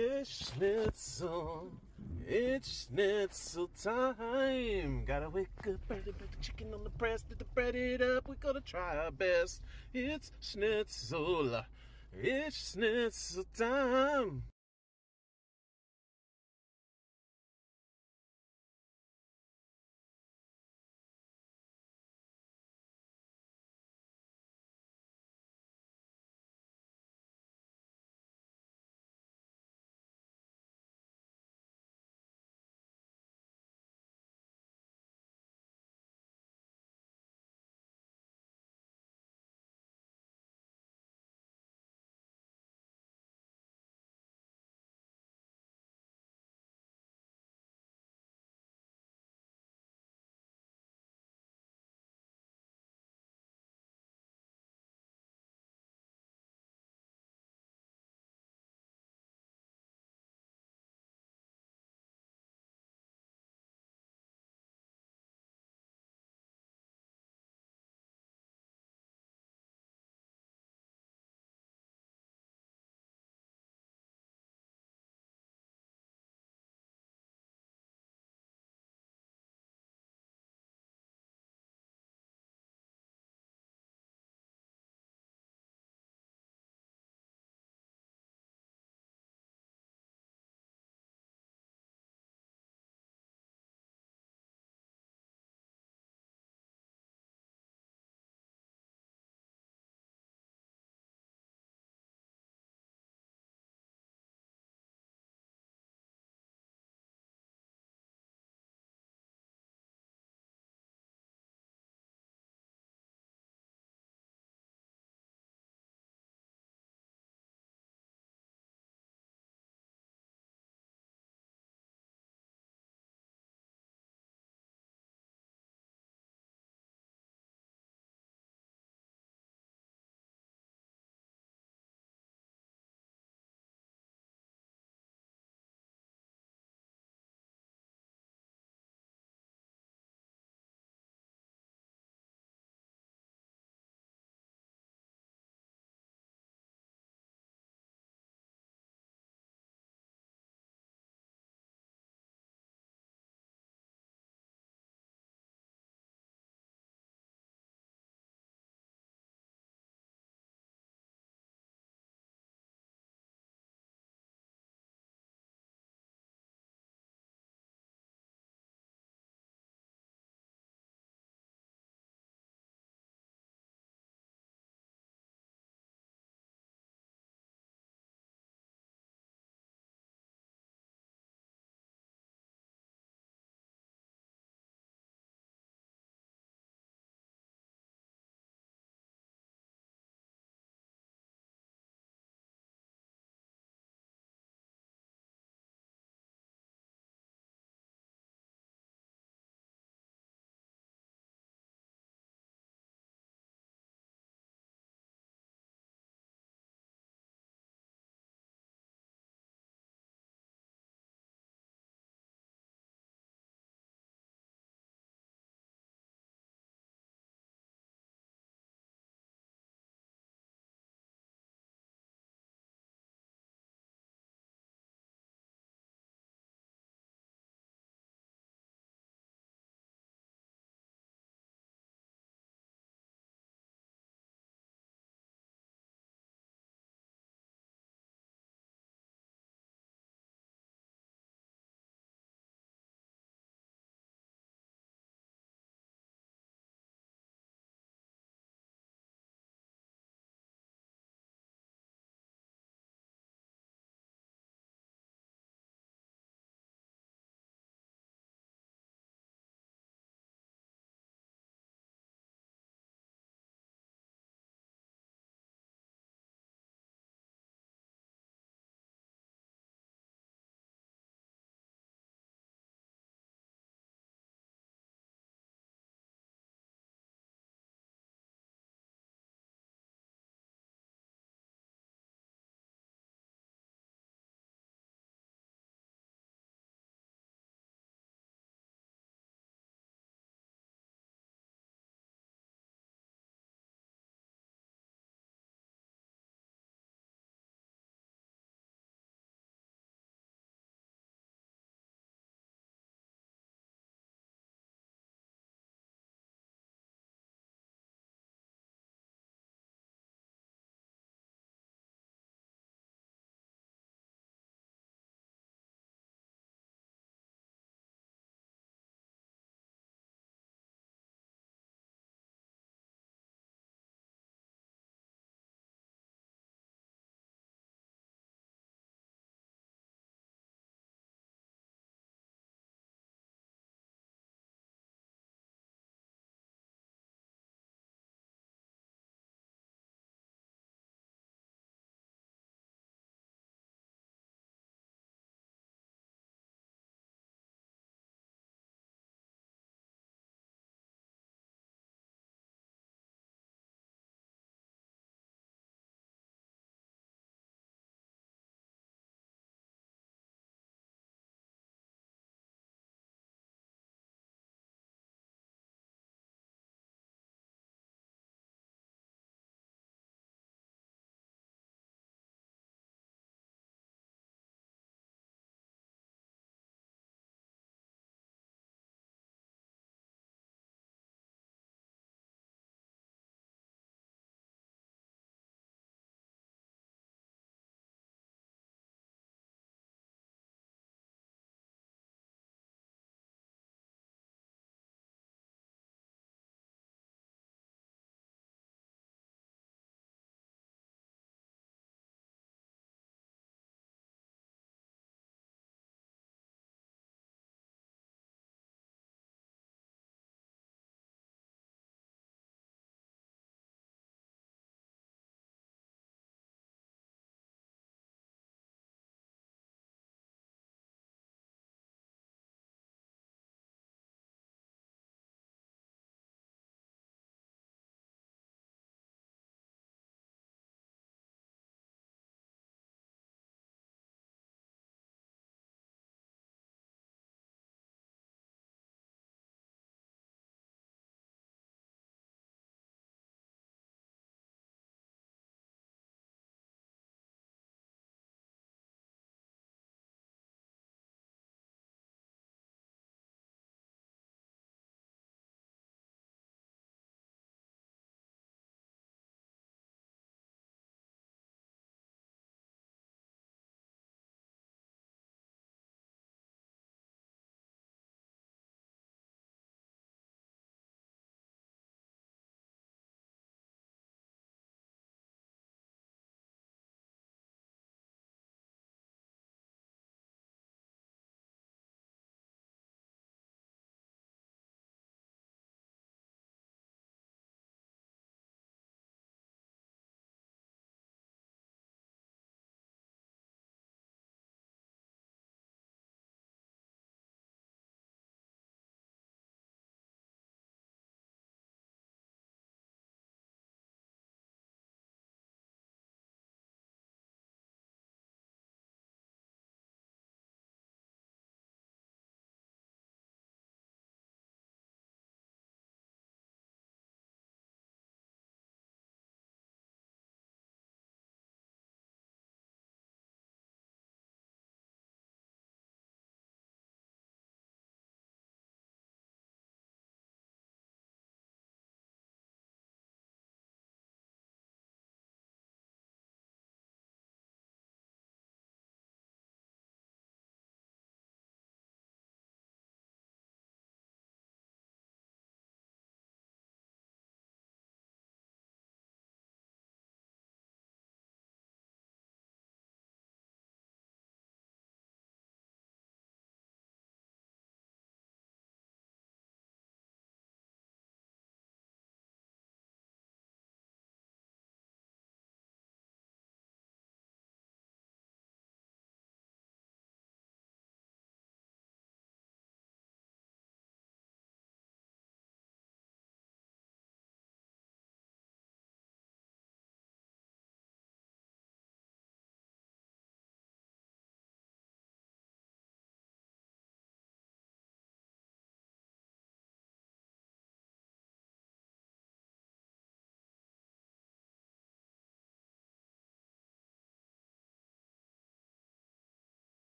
It's schnitzel time. Gotta wake up early, put the chicken on the press, get the bread it up. We gotta try our best. It's schnitzel time.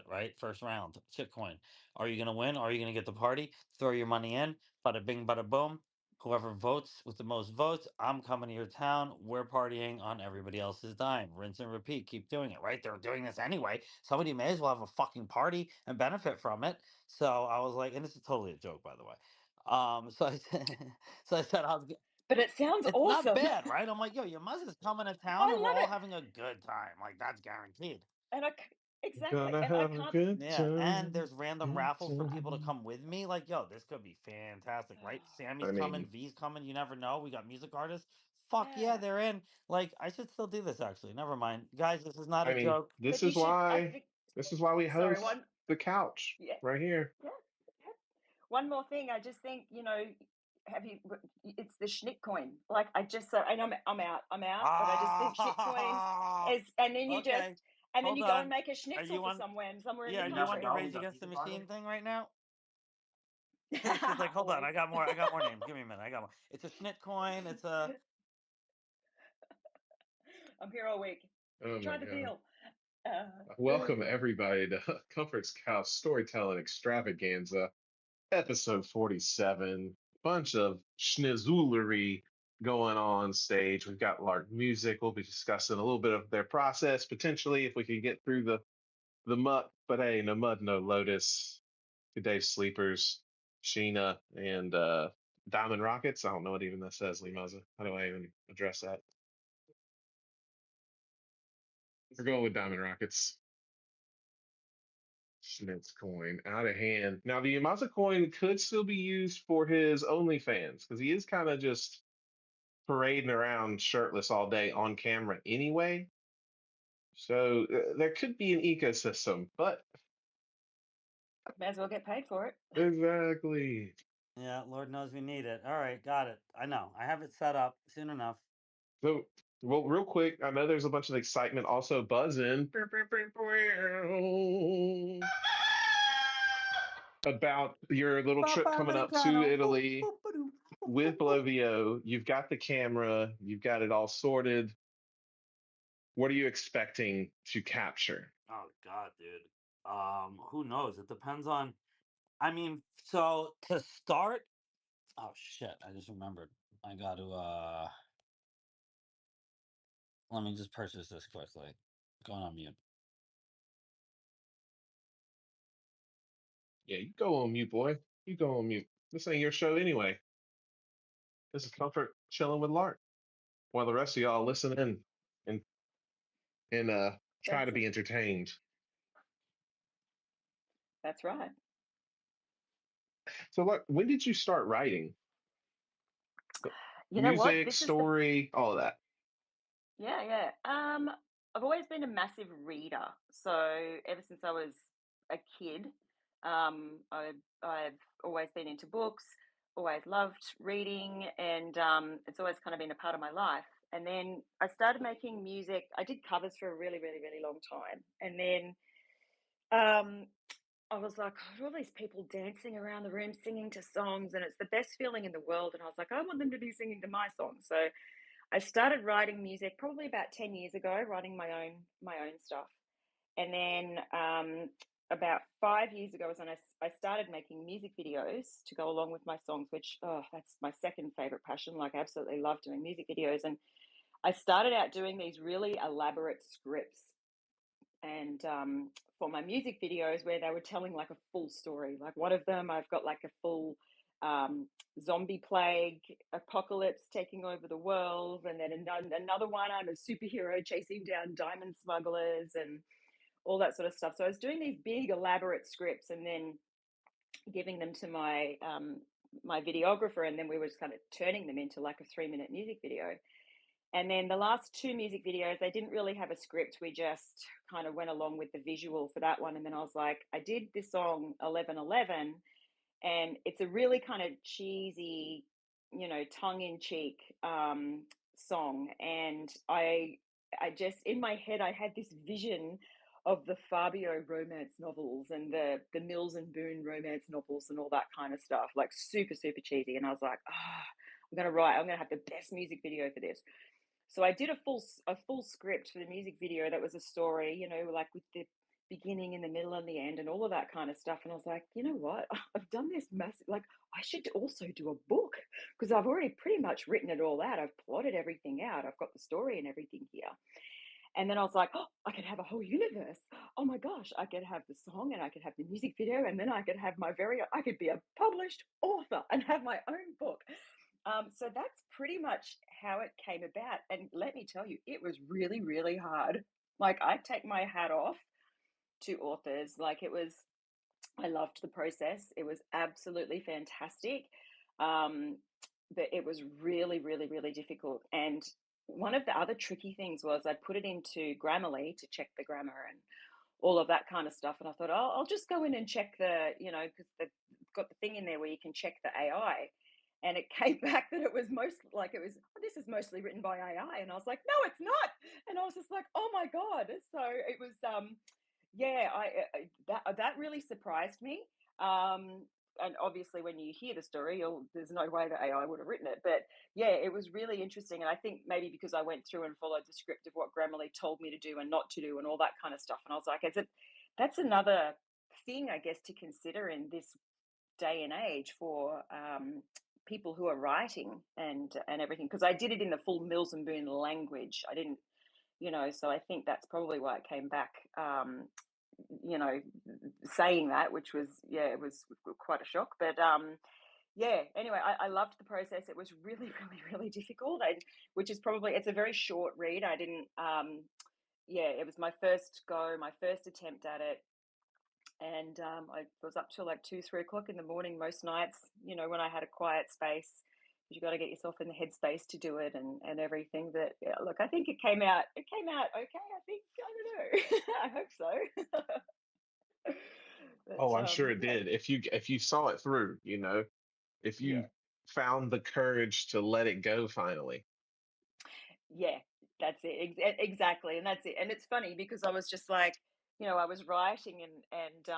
right? First round, shitcoin. Are you gonna win? Are you gonna get the party? Throw your money in. Bada bing, bada boom. Whoever votes with the most votes, I'm coming to your town. We're partying on everybody else's dime. Rinse and repeat. Keep doing it, right? They're doing this anyway. Somebody may as well have a fucking party and benefit from it. So I was like, and this is totally a joke, by the way. So I said, so I said, But it sounds it's not awesome. bad, right? I'm like, yo, your mother's coming to town I and we're love all it. having a good time. Like, that's guaranteed. And exactly. Gonna And I have a can't, good Yeah, and time. there's random Good raffles for people to time. come with me. Like, yo, this could be fantastic, right? I Sammy's coming, mean, V's coming. You never know. We got music artists. Fuck yeah, yeah. they're in. Like, I should still do this. Actually, never mind, guys. This is not I a mean, joke. But you should, I think, this is why we sorry, host the couch yeah, right here. yeah, yeah. One more thing. I just think, have you, it's the Schnittcoin. Like, and I'm out, but I just think Schnittcoin Ah, is, and then okay. you Hold go and on. make a Are schnitzel you for on? somewhere in Yeah, the are You you never on your country. know. We Rage got Against the music Machine artists. thing right now? She's like, hold on, Always. I got more names. Give me a minute. I got more. It's a Schnittcoin. It's a I'm here all week. Oh my Try the God. deal. Uh, Welcome everybody to Comfort's Couch Storytelling Extravaganza, episode 47. Bunch of schnizzoolery going on stage. We've got Lark Music. We'll be discussing a little bit of their process, potentially, if we could get through the muck. But hey, no mud, no lotus. Today's sleepers, Sheena and Diamond Rockets. I don't know what even that says, Limaza. How do I even address that? We're going with Diamond Rockets. Schmitz coin out of hand. Now the Yamasa coin could still be used for his OnlyFans because he is kind of just parading around shirtless all day on camera anyway. So there could be an ecosystem, but May as well get paid for it. exactly. yeah. Lord knows we need it. All right, got it. I know. I have it set up soon enough. So, well, real quick, I know there's a bunch of excitement also buzzing about your little trip coming up to Americano. Boop, Italy boop, ba-doo, boop, boop, with boop. Blovio. You've got the camera, you've got it all sorted. What are you expecting to capture? Oh God, dude. Who knows? It depends on. I mean, so to start. Oh shit! I just remembered. I got to. Let me just purchase this quickly. Going on mute. Yeah, you go on mute, boy. You go on mute. This ain't your show anyway. This is Comfort chilling with Lark while the rest of y'all listen in and try to That's be it. entertained. That's right. So, Lark, when did you start writing? You know what? Music, This is the story, all of that. Yeah, yeah. I've always been a massive reader. So ever since I was a kid, I've always been into books, always loved reading, and it's always kind of been a part of my life. And then I started making music. I did covers for a really, really, really long time, and then um, I was like, "Oh, all these people dancing around the room singing to songs, and it's the best feeling in the world." And I was like, "I want them to be singing to my songs." So I started writing music probably about 10 years ago, writing my own stuff. And then about 5 years ago was when I started making music videos to go along with my songs, which, oh, that's my second favorite passion. Like, I absolutely love doing music videos. And I started out doing these really elaborate scripts and for my music videos where they were telling like a full story. Like one of them, I've got like a full zombie plague apocalypse taking over the world, and then another one, I'm a superhero chasing down diamond smugglers and all that sort of stuff. So I was doing these big elaborate scripts and then giving them to my videographer, and then we were just kind of turning them into like a 3-minute music video. And then the last two music videos, they didn't really have a script. We just kind of went along with the visual for that one. And then I was like, I did this song 1111, and it's a really kind of cheesy, tongue in cheek song. And I just in my head, I had this vision of the Fabio romance novels and the Mills and Boon romance novels and all that kind of stuff, like super super cheesy. And I was like, I'm gonna have the best music video for this. So I did a full script for the music video that was a story, like with beginning and the middle and the end and all of that kind of stuff. And I was like, you know what? I've done this massive, like, I should also do a book because I've already pretty much written it all out. I've plotted everything out. I've got the story and everything here. And then I was like, oh, I could have a whole universe. Oh my gosh, I could have the song and I could have the music video, and then I could have I could be a published author and have my own book. So that's pretty much how it came about. And let me tell you, it was really, really hard. Like, I take my hat off to authors. Like, I loved the process. It was absolutely fantastic. But it was really, really, really difficult. And one of the other tricky things was I put it into Grammarly to check the grammar and all of that kind of stuff. And I thought, oh, I'll just go in and check because they've got the thing in there where you can check the AI. And it came back that it was this is mostly written by AI. And I was like, no, it's not. And I was just like, oh my God. So it was, yeah, that really surprised me. And obviously, when you hear the story, there's no way that AI would have written it. But yeah, it was really interesting. And I think maybe because I went through and followed the script of what Grammarly told me to do and not to do and all that kind of stuff. And I was like, that's another thing, I guess, to consider in this day and age for people who are writing and everything. Because I did it in the full Mills and Boon language. I didn't, so I think that's probably why it came back. Saying that, which was, it was quite a shock. But yeah, anyway, I loved the process. It was really, really, really difficult. Which is probably, it's a very short read. I didn't, it was my first go, my first attempt at it. And I was up till like 2-3 o'clock in the morning most nights, when I had a quiet space. You got to get yourself in the headspace to do it and everything. But yeah, look, I think it came out okay. I think, I don't know. I hope so. But, Oh, I'm sure it did. If you saw it through, if yeah, you found the courage to let it go finally. yeah, that's it. Exactly. And that's it. And it's funny because I was just like, I was writing and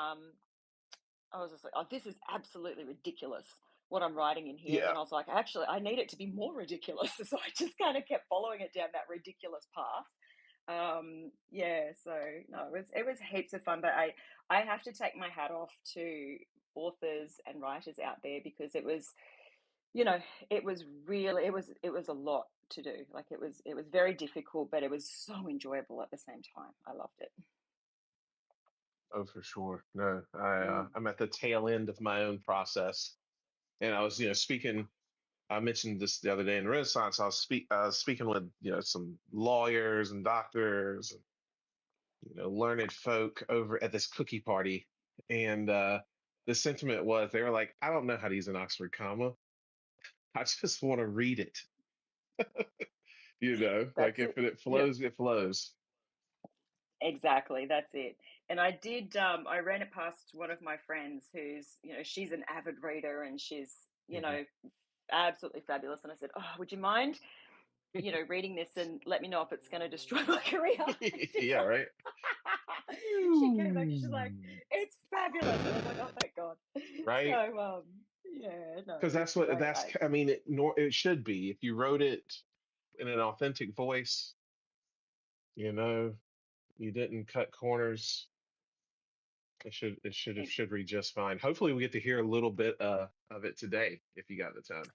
I was just like, oh, this is absolutely ridiculous what I'm writing in here. And Yeah. then I was like, actually, I need it to be more ridiculous. So I just kind of kept following it down that ridiculous path. So no, it was heaps of fun. But I have to take my hat off to authors and writers out there because it was, it was really, it was a lot to do. Like, it was very difficult, but it was so enjoyable at the same time. I loved it. Oh, for sure. No, Mm. I'm at the tail end of my own process, and I was, speaking. I mentioned this the other day in Renaissance. I was speaking with, some lawyers and doctors, and, learned folk over at this cookie party, and the sentiment was they were like, I don't know how to use an Oxford comma. I just want to read it. Like That's if it. it Yeah. flows, it flows. Exactly, that's it. And I ran it past one of my friends who's, she's an avid reader and she's, Mhm. absolutely fabulous. And I said, oh, would you mind, reading this and let me know if it's going to destroy my career? And she's Yeah, like, right. she came back and she's like, it's fabulous. And I was like, oh, thank God. Right. So, yeah, no, Because it was that's what great. that's. I mean, it should be. If you wrote it in an authentic voice, you know, you didn't cut corners. It should read just fine. Hopefully, we get to hear a little bit of it today, if you got the time.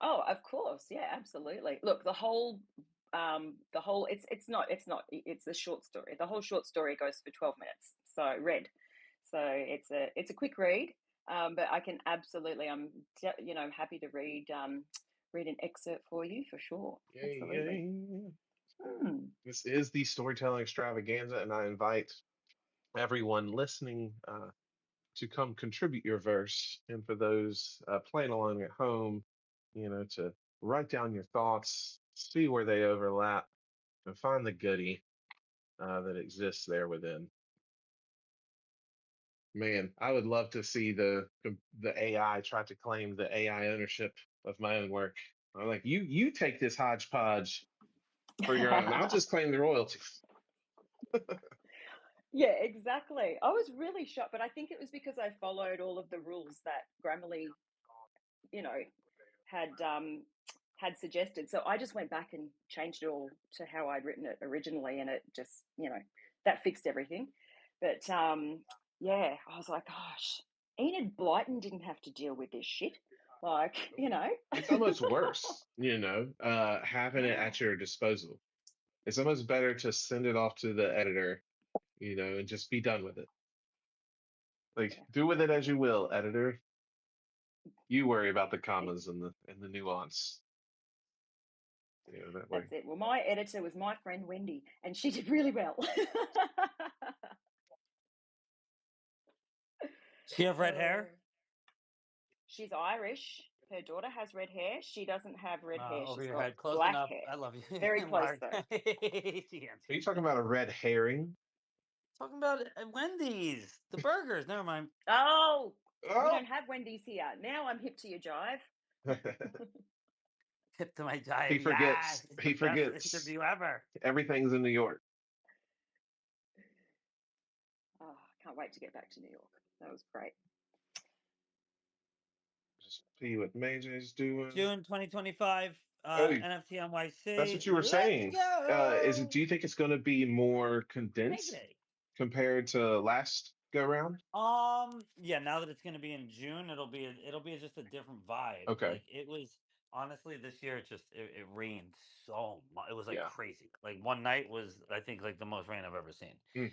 Oh, of course. Yeah, absolutely. Look, it's a short story. The whole short story goes for 12 minutes. So read. So it's a quick read. But I can absolutely, happy to read an excerpt for you for sure. Yay, Absolutely. yay. Hmm. This is the storytelling extravaganza, and I invite everyone listening to come contribute your verse, and for those playing along at home, to write down your thoughts, see where they overlap, and find the goodie that exists there within. Man, I would love to see the AI try to claim the AI ownership of my own work. I'm like, you take this hodgepodge for your own. I'll just claim the royalties. Yeah, exactly. I was really shocked, but I think it was because I followed all of the rules that Grammarly, you know, had had suggested. So I just went back and changed it all to how I'd written it originally, and it just, that fixed everything. But yeah, I was like, gosh, Enid Blyton didn't have to deal with this shit. Like, It's almost worse, having it yeah, at your disposal. It's almost better to send it off to the editor, and just be done with it. Like, yeah. do with it as you will, editor. You worry about the commas and the nuance. That way. That's it. Well, my editor was my friend Wendy, and she did really well. She have red hair? Oh, she's Irish. Her daughter has red hair. She doesn't have red hair. Over She's your got head. Close black enough. hair. I love you, Very close, Mark. though. She Are you answered. talking about a red herring? Talking about Wendy's, the burgers. Never mind. Oh, we Oh, don't have Wendy's here. Now I'm hip to your jive. Tip to my jive. he Yes, forgets. it's the He best forgets. interview ever. Everything's in New York. Oh, I can't wait to get back to New York. That was great. Just see what Major's doing. June 2025. Oh, NFT that's NYC. what you were Let's saying. Is it? go. Do you think it's going to be more condensed Mayday. compared to last go round? Yeah, now that it's gonna be in June, it'll be just a different vibe. Okay. Like it was honestly this year, it rained so much. It was like Yeah. crazy. Like one night was, I think, like the most rain I've ever seen Mm.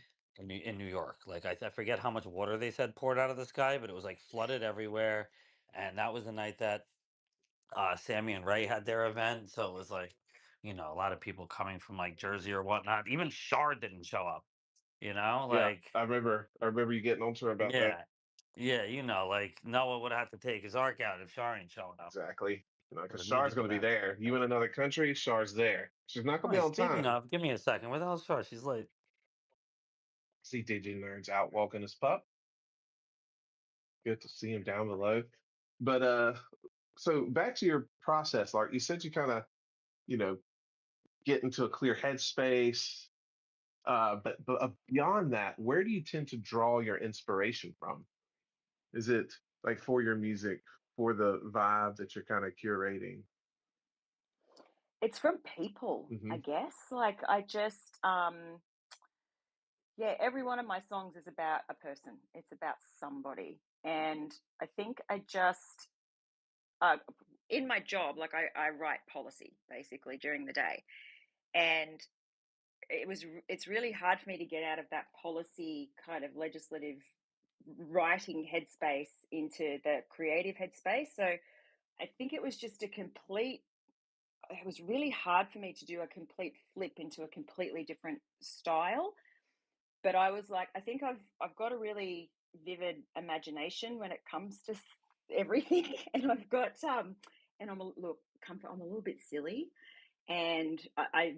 in New York. Like I forget how much water they said poured out of the sky, but it was like flooded everywhere. And that was the night that Sammy and Ray had their event. So it was like, a lot of people coming from like Jersey or whatnot. Even Shard didn't show up. Yeah. Like I remember. I remember you getting on to her about that. yeah. Yeah, like Noah would have to take his arc out if Shar ain't showing up. Exactly. It Because would need to Char's be going to be them. there. You in another country, Char's there. She's not going to be Wait, on speaking time. of, give me a second. Where the hell's Shar? She's late. See DJ Nerds out walking his pup. Good to see him down below. But so back to your process, Lark. You said you kind of, you know, get into a clear headspace. But beyond that, where do you tend to draw your inspiration from? Is it like for your music, for the vibe that you're kind of curating? It's from people, I Hmm. guess. Like I just yeah, every one of my songs is about a person. It's about somebody. And I think I just uh, in my job, like I write policy basically during the day. And it's really hard for me to get out of that policy kind of legislative writing headspace into the creative headspace. So I think it was just it was really hard for me to do a complete flip into a completely different style. But I was like, I think I've got a really vivid imagination when it comes to everything, and I've got and I'm a little bit silly, and I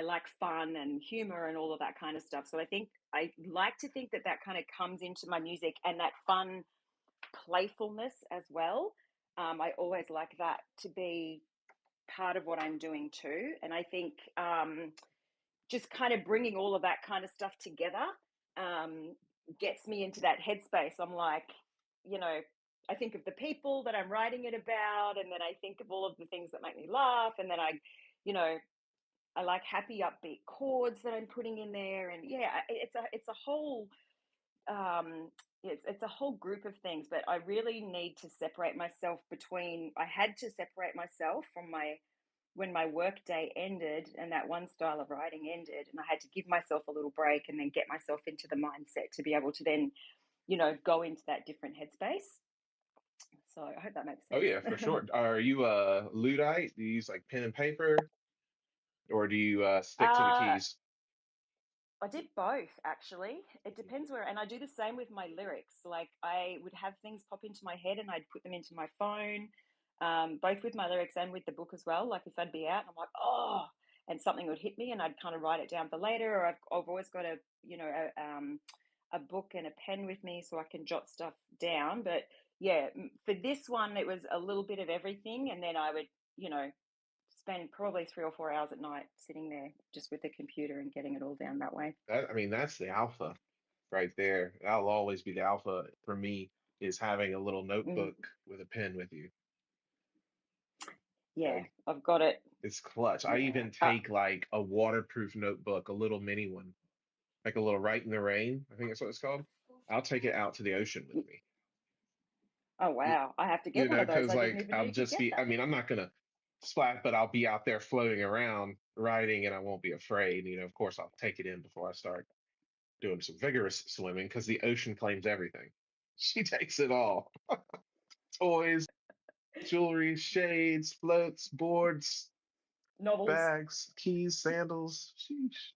like fun and humor and all of that kind of stuff. So I think I like to think that that kind of comes into my music, and that fun playfulness as well. I always like that to be part of what I'm doing too, and I think just kind of bringing all of that kind of stuff together um, gets me into that headspace. I'm like, you know, I think of the people that I'm writing it about, and then I think of all of the things that make me laugh, and then you know, I like happy, upbeat chords that I'm putting in there, and yeah, it's a whole it's a whole group of things. But I really need to separate myself between. I had to separate myself from my when my work day ended and that one style of writing ended, and I had to give myself a little break and then get myself into the mindset to be able to then, go into that different headspace. So I hope that makes Oh sense. yeah, for sure. Are you a Luddite? Do you use like pen and paper, or do you stick to the uh, keys? I did both actually. It depends where, and I do the same with my lyrics. Like I would have things pop into my head and I'd put them into my phone, both with my lyrics and with the book as well. Like if I'd be out and I'm like, oh, and something would hit me and I'd kind of write it down for later. Or I've always got a book and a pen with me so I can jot stuff down. But yeah, for this one, it was a little bit of everything. And then I would, spend probably 3 or 4 hours at night sitting there just with the computer and getting it all down that way. That's the alpha right there. That'll always be the alpha for me, is having a little Mm, notebook with a pen with you. yeah, Like, I've got it. it's clutch. I Yeah. even take like a waterproof notebook, a little mini one, like a little Right in the Rain, I think that's what it's called. I'll take it out to the ocean with me. Oh wow, I have to get You one know, of those. because I didn't like even know I'll you could just get be, I that. mean, I'm not gonna splat, but I'll be out there floating around riding and I won't be afraid. You know, of course, I'll take it in before I start doing some vigorous swimming because the ocean claims everything. She takes it all. Toys, jewelry, shades, floats, boards, Novels. bags, keys, sandals. Sheesh.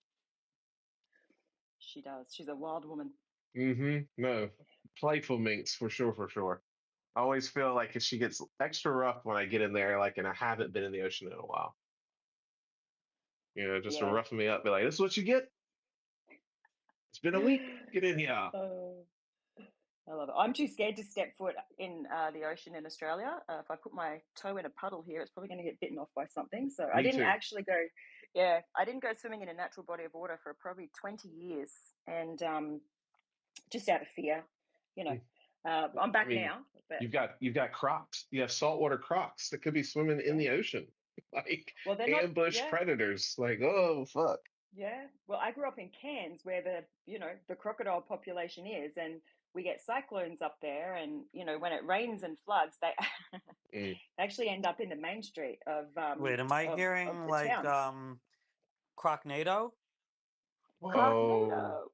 She does. She's a wild woman. No. Playful minx for sure, for sure. I always feel like if she gets extra rough when I get in there, like, and I haven't been in the ocean in a while, you know, just to Yeah. roughen me up, be like, this is what you get. It's been a week. Get in here. Oh, I love it. I'm too scared to step foot in the ocean in Australia. If I put my toe in a puddle here, it's probably going to get bitten off by something. So I Me didn't too. actually go. Yeah, I didn't go swimming in a natural body of water for probably 20 years, and just out of fear, you know. Mm. I'm I back mean, now, but you've got crocs. You have saltwater crocs that could be swimming in yeah. the ocean, like Well, they're not. ambush Yeah, predators. Like, oh fuck. yeah. Well, I grew up in Cairns, where the crocodile population is, and we get cyclones up there, and when it rains and floods, they Mm. actually end up in the main street of Wait, am I of hearing the like town. Crocnado? Whoa,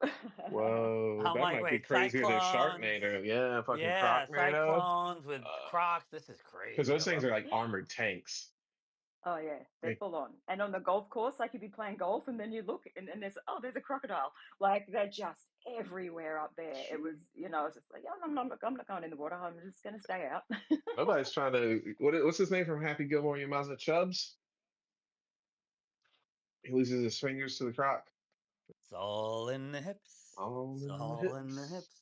Crocnado. whoa, I'm that like, might be wait, crazier than cyclones. Sharknado. Yeah, fucking Yeah, Crocnado. cyclones with Crocs. This is Because crazy. I those things love are it. like armored tanks. Oh yeah, they're Like, full on. And on the golf course, like you'd be playing golf, and then you look, and there's a crocodile. Like they're just everywhere up there. It was, I was just like, yeah, I'm not going in the water. I'm just going to stay out. nobody's trying to. What's his name from Happy Gilmore? Yamaza Chubbs. He loses his fingers to the croc. It's all in the hips. All It's in the all in the hips. hips.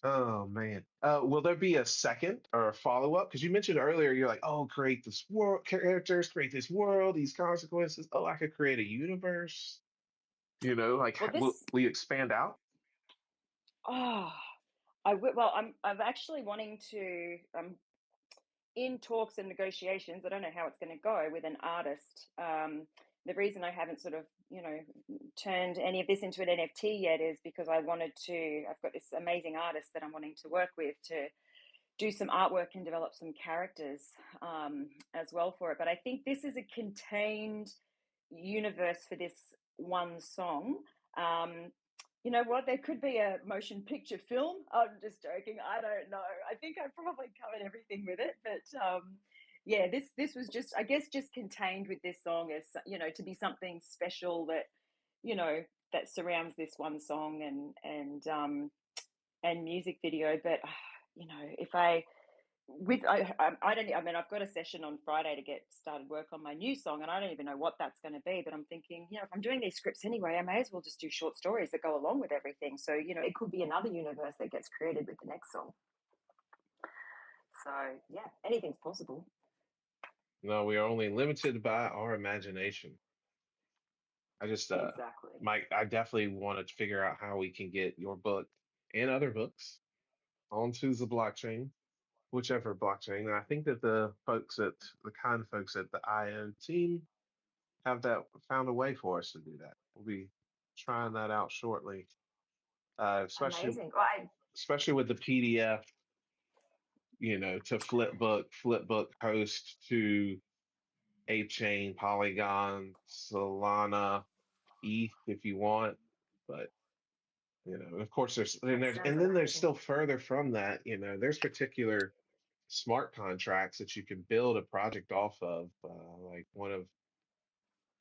Oh man. Will there be a second or a follow-up? Because you mentioned earlier, you're like, oh, create this world, characters, create this world, these consequences. Oh, I could create a universe. You know, like Well, will this, we expand out? oh, well, I'm actually wanting to. In talks and negotiations. I don't know how it's going to go with an artist. The reason I haven't sort of, turned any of this into an NFT yet is because I wanted to. I've got this amazing artist that I'm wanting to work with to do some artwork and develop some characters as well for it. But I think this is a contained universe for this one song. You know what? There could be a motion picture film. I'm just joking. I don't know. I think I probably covered everything with it, but yeah, this was just, I guess, just contained with this song as to be something special that you know that surrounds this one song and music video. But if I don't, I mean, I've got a session on Friday to get started work on my new song, and I don't even know what that's going to be. But I'm thinking, if I'm doing these scripts anyway, I may as well just do short stories that go along with everything. So it could be another universe that gets created with the next song. So yeah, anything's possible. No, we are only limited by our imagination. I just Exactly. Mike, I definitely want to figure out how we can get your book and other books onto the blockchain, whichever blockchain. And I think that the kind folks at the IO team have that found a way for us to do that. We'll be trying that out shortly. Especially Amazing. Right. especially with the PDF, to flipbook host to A Chain, Polygon, Solana, ETH if you want. But of course That sounds and then there's amazing. still further from that, there's particular smart contracts that you can build a project off of. Like one of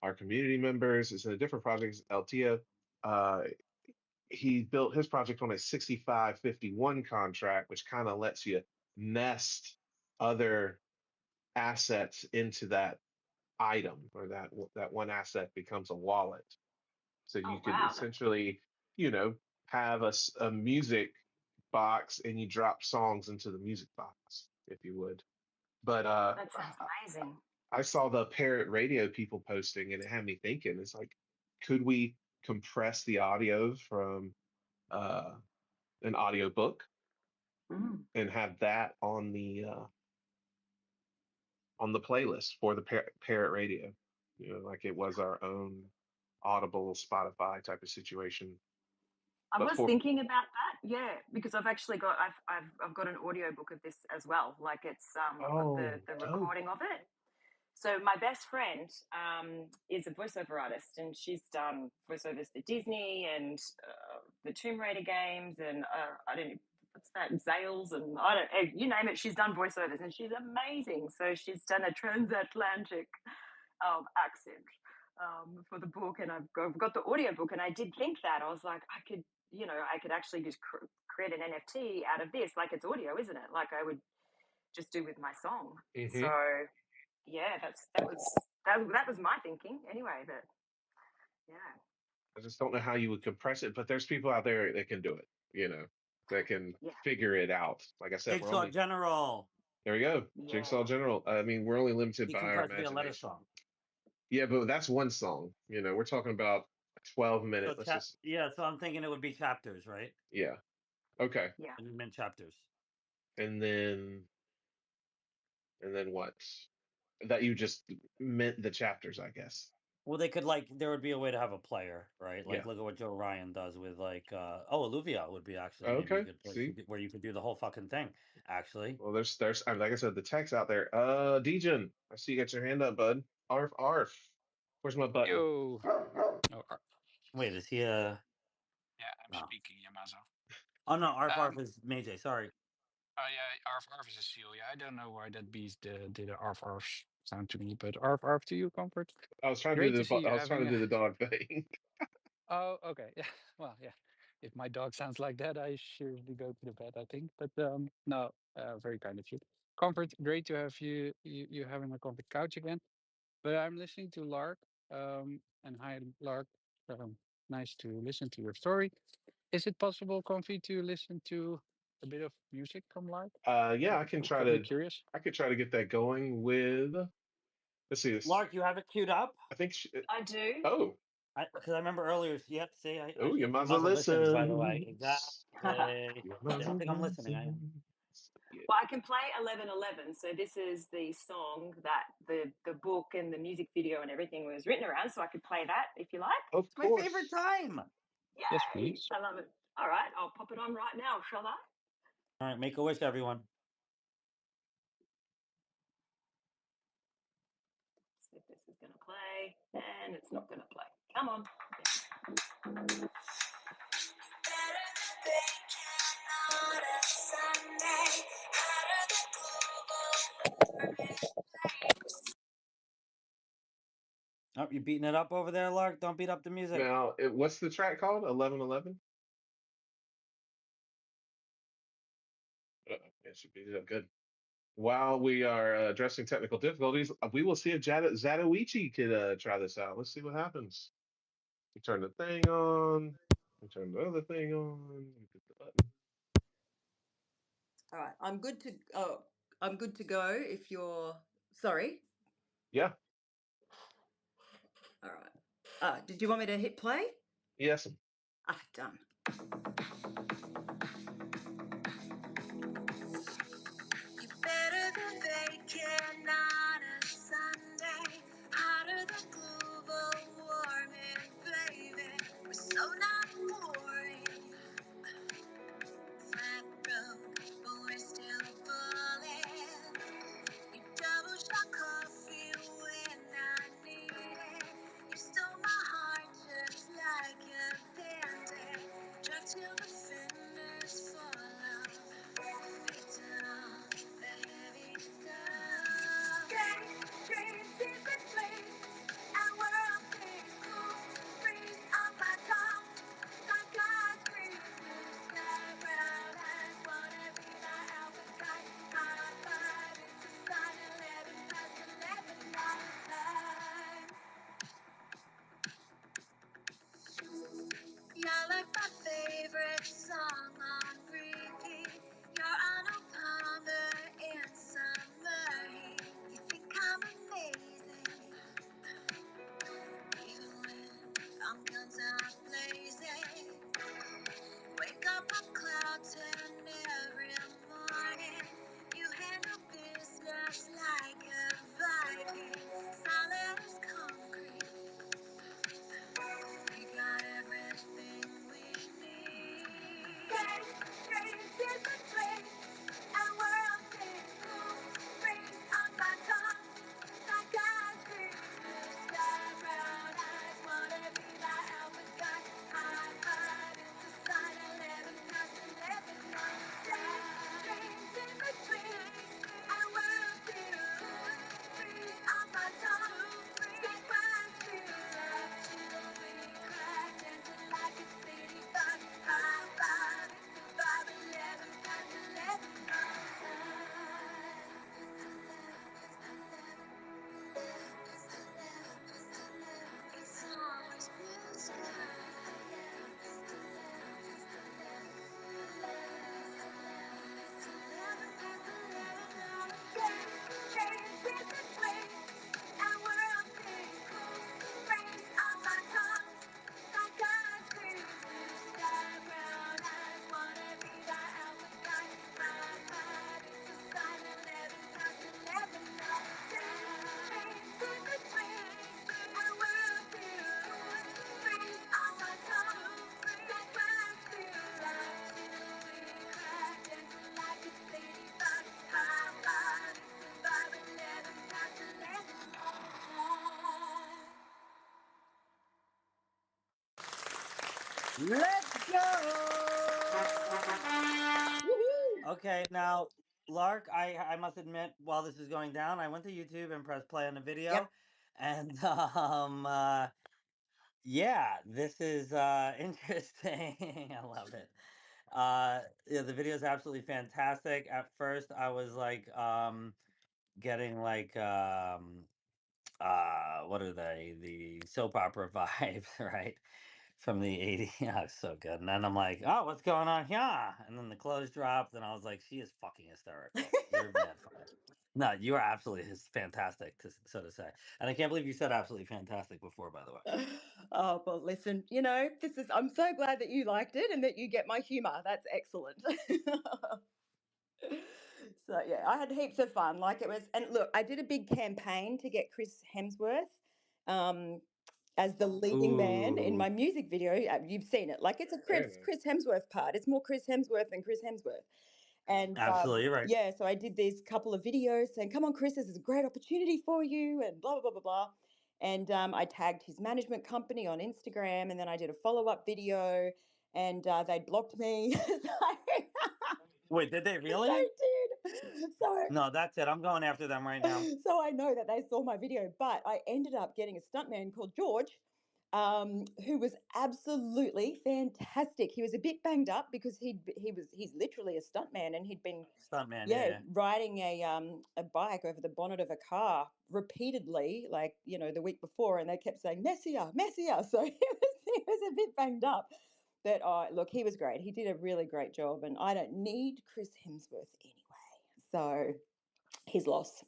our community members is in a different project, Altia. Uh, he built his project on a 6551 contract, which kind of lets you nest other assets into that item, or that one asset becomes a wallet. So you Oh could wow, essentially, you know, have a music box and you drop songs into the music box, if you would. But that sounds amazing. I saw the Parrot Radio people posting, and it had me thinking. It's like, could we compress the audio from uh, an audiobook Mm. and have that on the playlist for the Parrot Radio? Like it was our own. Audible, Spotify type of situation. I But was for thinking about that, yeah, because I've actually got I've got an audiobook of this as well. Like it's I've got oh, the dope. recording of it. So my best friend is a voiceover artist, and she's done voiceovers for Disney and the Tomb Raider games, and I don't know what's that, Zales, and I don't, you name it. She's done voiceovers, and she's amazing. So she's done a transatlantic accent for the book, and I've got the audiobook, and I did think that I was like, I could, I could actually just create an NFT out of this, like it's audio, isn't it? Like I would just do with my song. So Hmm. yeah, that was my thinking anyway. But yeah, I just don't know how you would compress it, but there's people out there that can do it, that can yeah, figure it out. Like I said, we're Jigsaw only General. there we go. Jigsaw yeah. General. I mean, we're only limited He by our compressed me a letter imagination. song. Yeah, but that's one song. We're talking about a 12 So minute. Let's just yeah, so I'm thinking it would be chapters, right? yeah. Okay. Yeah. And meant chapters. And then what? That you just meant the chapters, I guess. Well, they could there would be a way to have a player, right? Like Yeah. look at what Joe Ryan does with Alluvia would be actually maybe a Okay. good place See? where you could do the whole fucking thing. Actually, Well, there's like I said, the text out there. Dejin, I see you got your hand up, bud. Arf arf. Where's my button? Yo. Oh, wait, is he a? yeah, I'm No. speaking, Yamazo. Oh no, Arf Um, Arf is Mayday. Sorry. oh yeah, Arf Arf is a seal. Yeah, I don't know why that beast did a Arf Arf sound to me, but Arf Arf to you, Comfort. I was trying to Great do to see the you I was trying having to a. do the dog thing. Oh, okay. Yeah. Well, yeah. If my dog sounds like that, I surely go to the vet, I think. But no, very kind of you. Comfort, great to have you having a comfort couch again. But I'm listening to Lark. And hi, Lark. Nice to listen to your story. Is it possible, Comfy, to listen to a bit of music from Lark? Yeah, I can try Got me to curious. I could try to get that going with let's see this. Lark, you have it queued up? I think I do. oh, Because I remember earlier. Yep. See, oh, your your mother mother listens. By the way, listens. exactly. Your They don't mother think I'm listening. I am. listens. Yeah. Well, I can play 11:11. So this is the song that the book and the music video and everything was written around. So I could play that if you like. Of It's my favorite course. time. Yes, Yay! please. I love it. All right, I'll pop it on right now, shall I? All right, make a wish, everyone. See if this is going to play, and it's not going to play. Come on. Oh, you beating it up over there, Lark? Don't beat up the music. Now, what's the track called? 11:11. It should be good. While we are addressing technical difficulties, we will see if Zatoichi could try this out. Let's see what happens. We turn the thing on. We turn the other thing on. We hit the button. All right, I'm good to. Oh, I'm good to go. If you're sorry. Yeah. All right. Did you want me to hit play? Yes. Done. Better than bacon on a Sunday, hotter than global warming, baby. We're so not boring. Flat road, but we're still falling. You double shot coffee when I need it. You stole my heart just like a bandit. Let's go. Woohoo! Okay, now, Lark, I must admit, while this is going down, I went to YouTube and pressed play on the video, Yep. and yeah, this is interesting. I love it. Yeah, the video is absolutely fantastic. At first, I was like getting like what are they? The soap opera vibes, right? From the 80s. Yeah, it's so good. And then I'm like, oh, what's going on here? And then the clothes dropped, and I was like, she is fucking hysterical. You're mad funny. No, you are absolutely fantastic, so to say. And I can't believe you said absolutely fantastic before, by the way. Oh, well, listen, I'm so glad that you liked it and that you get my humor. That's excellent. So, yeah, I had heaps of fun. Like it was, and look, I did a big campaign to get Chris Hemsworth um, as the leading man in Ooh, my music video. You've seen it. Like it's a Very Chris Hemsworth part. It's more Chris Hemsworth than Chris Hemsworth. And absolutely right. yeah, so I did these couple of videos saying, "Come on, Chris, this is a great opportunity for you," and blah blah blah blah blah. And I tagged his management company on Instagram, and then I did a follow-up video, and they blocked me. Wait, did they They really? did. So No, that's it. I'm going after them right now. so I know that they saw my video, but I ended up getting a stuntman called George, who was absolutely fantastic. He was a bit banged up because he's literally a stuntman, and he'd been Stuntman, yeah, yeah. riding a bike over the bonnet of a car repeatedly, like the week before, and they kept saying Messier, Messier. So he was a bit banged up. But look, he was great. He did a really great job, and I don't need Chris Hemsworth anyway. So his loss.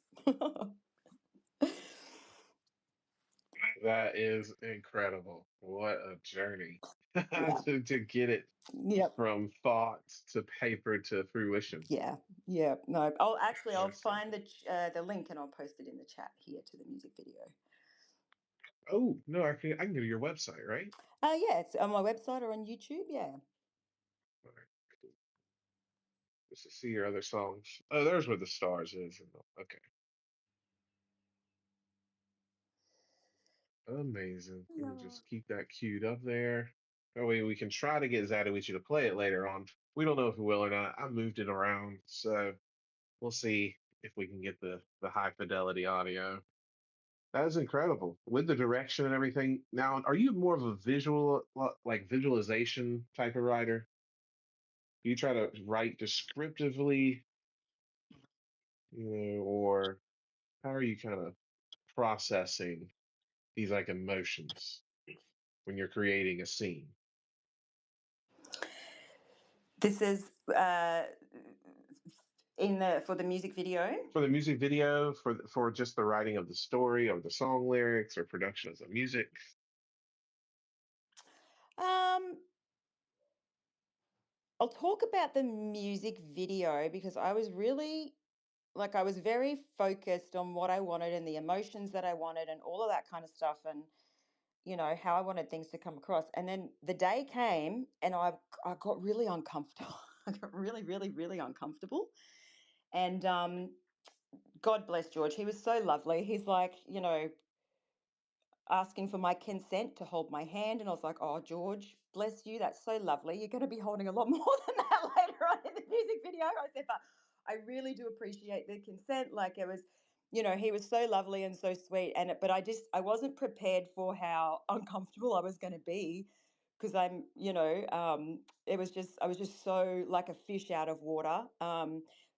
That is incredible. What a journey Yeah. to get it Yep. from thought to paper to fruition. Yeah. Yeah. No. I'll That's find something. the link and I'll post it in the chat here to the music video. Oh, no, I can go to your website, right? Yeah, it's on my website or on YouTube. Yeah. All right, cool. Just to see your other songs. Oh, there's where the stars is. Okay. Amazing. Let me Yeah. just keep that queued up there. That way we can try to get Zatoichi to play it later on. We don't know if we will or not. I moved it around, so we'll see if we can get the high fidelity audio. That is incredible with the direction and everything. Now, are you more of a visual, like visualization type of writer? Do you try to write descriptively, or how are you kind of processing these like emotions when you're creating a scene? This is in the for the music video. For the music video, for just the writing of the story or the song lyrics or production of the music. Um, I'll talk about the music video because I was very focused on what I wanted and the emotions that I wanted and all of that kind of stuff, and how I wanted things to come across. And then the day came and I got really uncomfortable. I got really, really, really uncomfortable. And God bless George. He was so lovely. He's like, asking for my consent to hold my hand. And I was like, oh, George, bless you. That's so lovely. You're going to be holding a lot more than that later on in the music video. I said, but I really do appreciate the consent. Like it was, he was so lovely and so sweet. But I wasn't prepared for how uncomfortable I was going to be because it was I was just so like a fish out of water.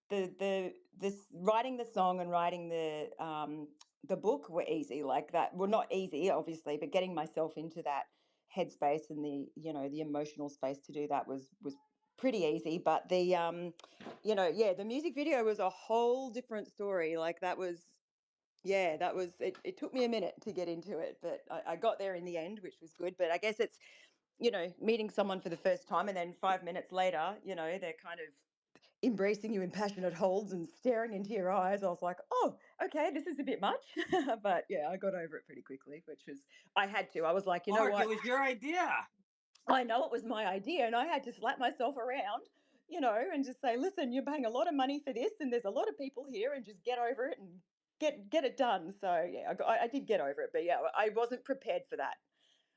This writing the song and writing the book were easy like that. Well, not easy, obviously, but getting myself into that headspace and the emotional space to do that was pretty easy. But the music video was a whole different story. Like it took me a minute to get into it, but I got there in the end, which was good. But I guess it's, meeting someone for the first time and then 5 minutes later, they're kind of embracing you in passionate holds and staring into your eyes. I was like, oh, okay, this is a bit much. But yeah, I got over it pretty quickly, I had to. I was like, you know Mark, it what? was your idea. I know it was my idea and I had to slap myself around, and just say, listen, you're paying a lot of money for this and there's a lot of people here and just get over it and get it done. So yeah, I did get over it. But yeah, I wasn't prepared for that.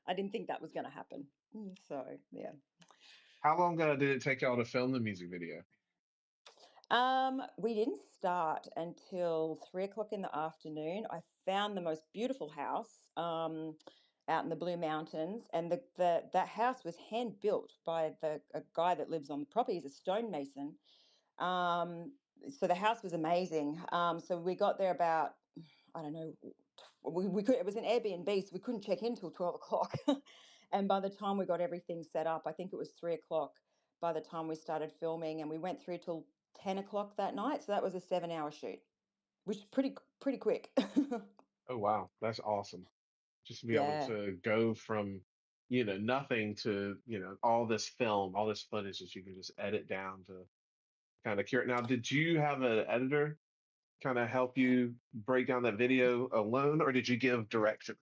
I didn't think that was going to happen. So yeah. How long did it take y'all to film the music video? We didn't start until 3 o'clock in the afternoon. I found the most beautiful house out in the Blue Mountains, and that house was hand built by a guy that lives on the property. He's a stonemason. So the house was amazing. So we got there about, I don't know, we could, it was an Airbnb, so we couldn't check in till 12 o'clock. And by the time we got everything set up, I think it was 3 o'clock by the time we started filming, and we went through till 10 o'clock that night. So that was a 7 hour shoot, which is pretty quick. Oh wow, that's awesome. Just to be able Yeah. to go from, nothing to, all this film, all this footage that you can just edit down to kind of curate. Now, did you have an editor kind of help you break down that video alone, or did you give direction?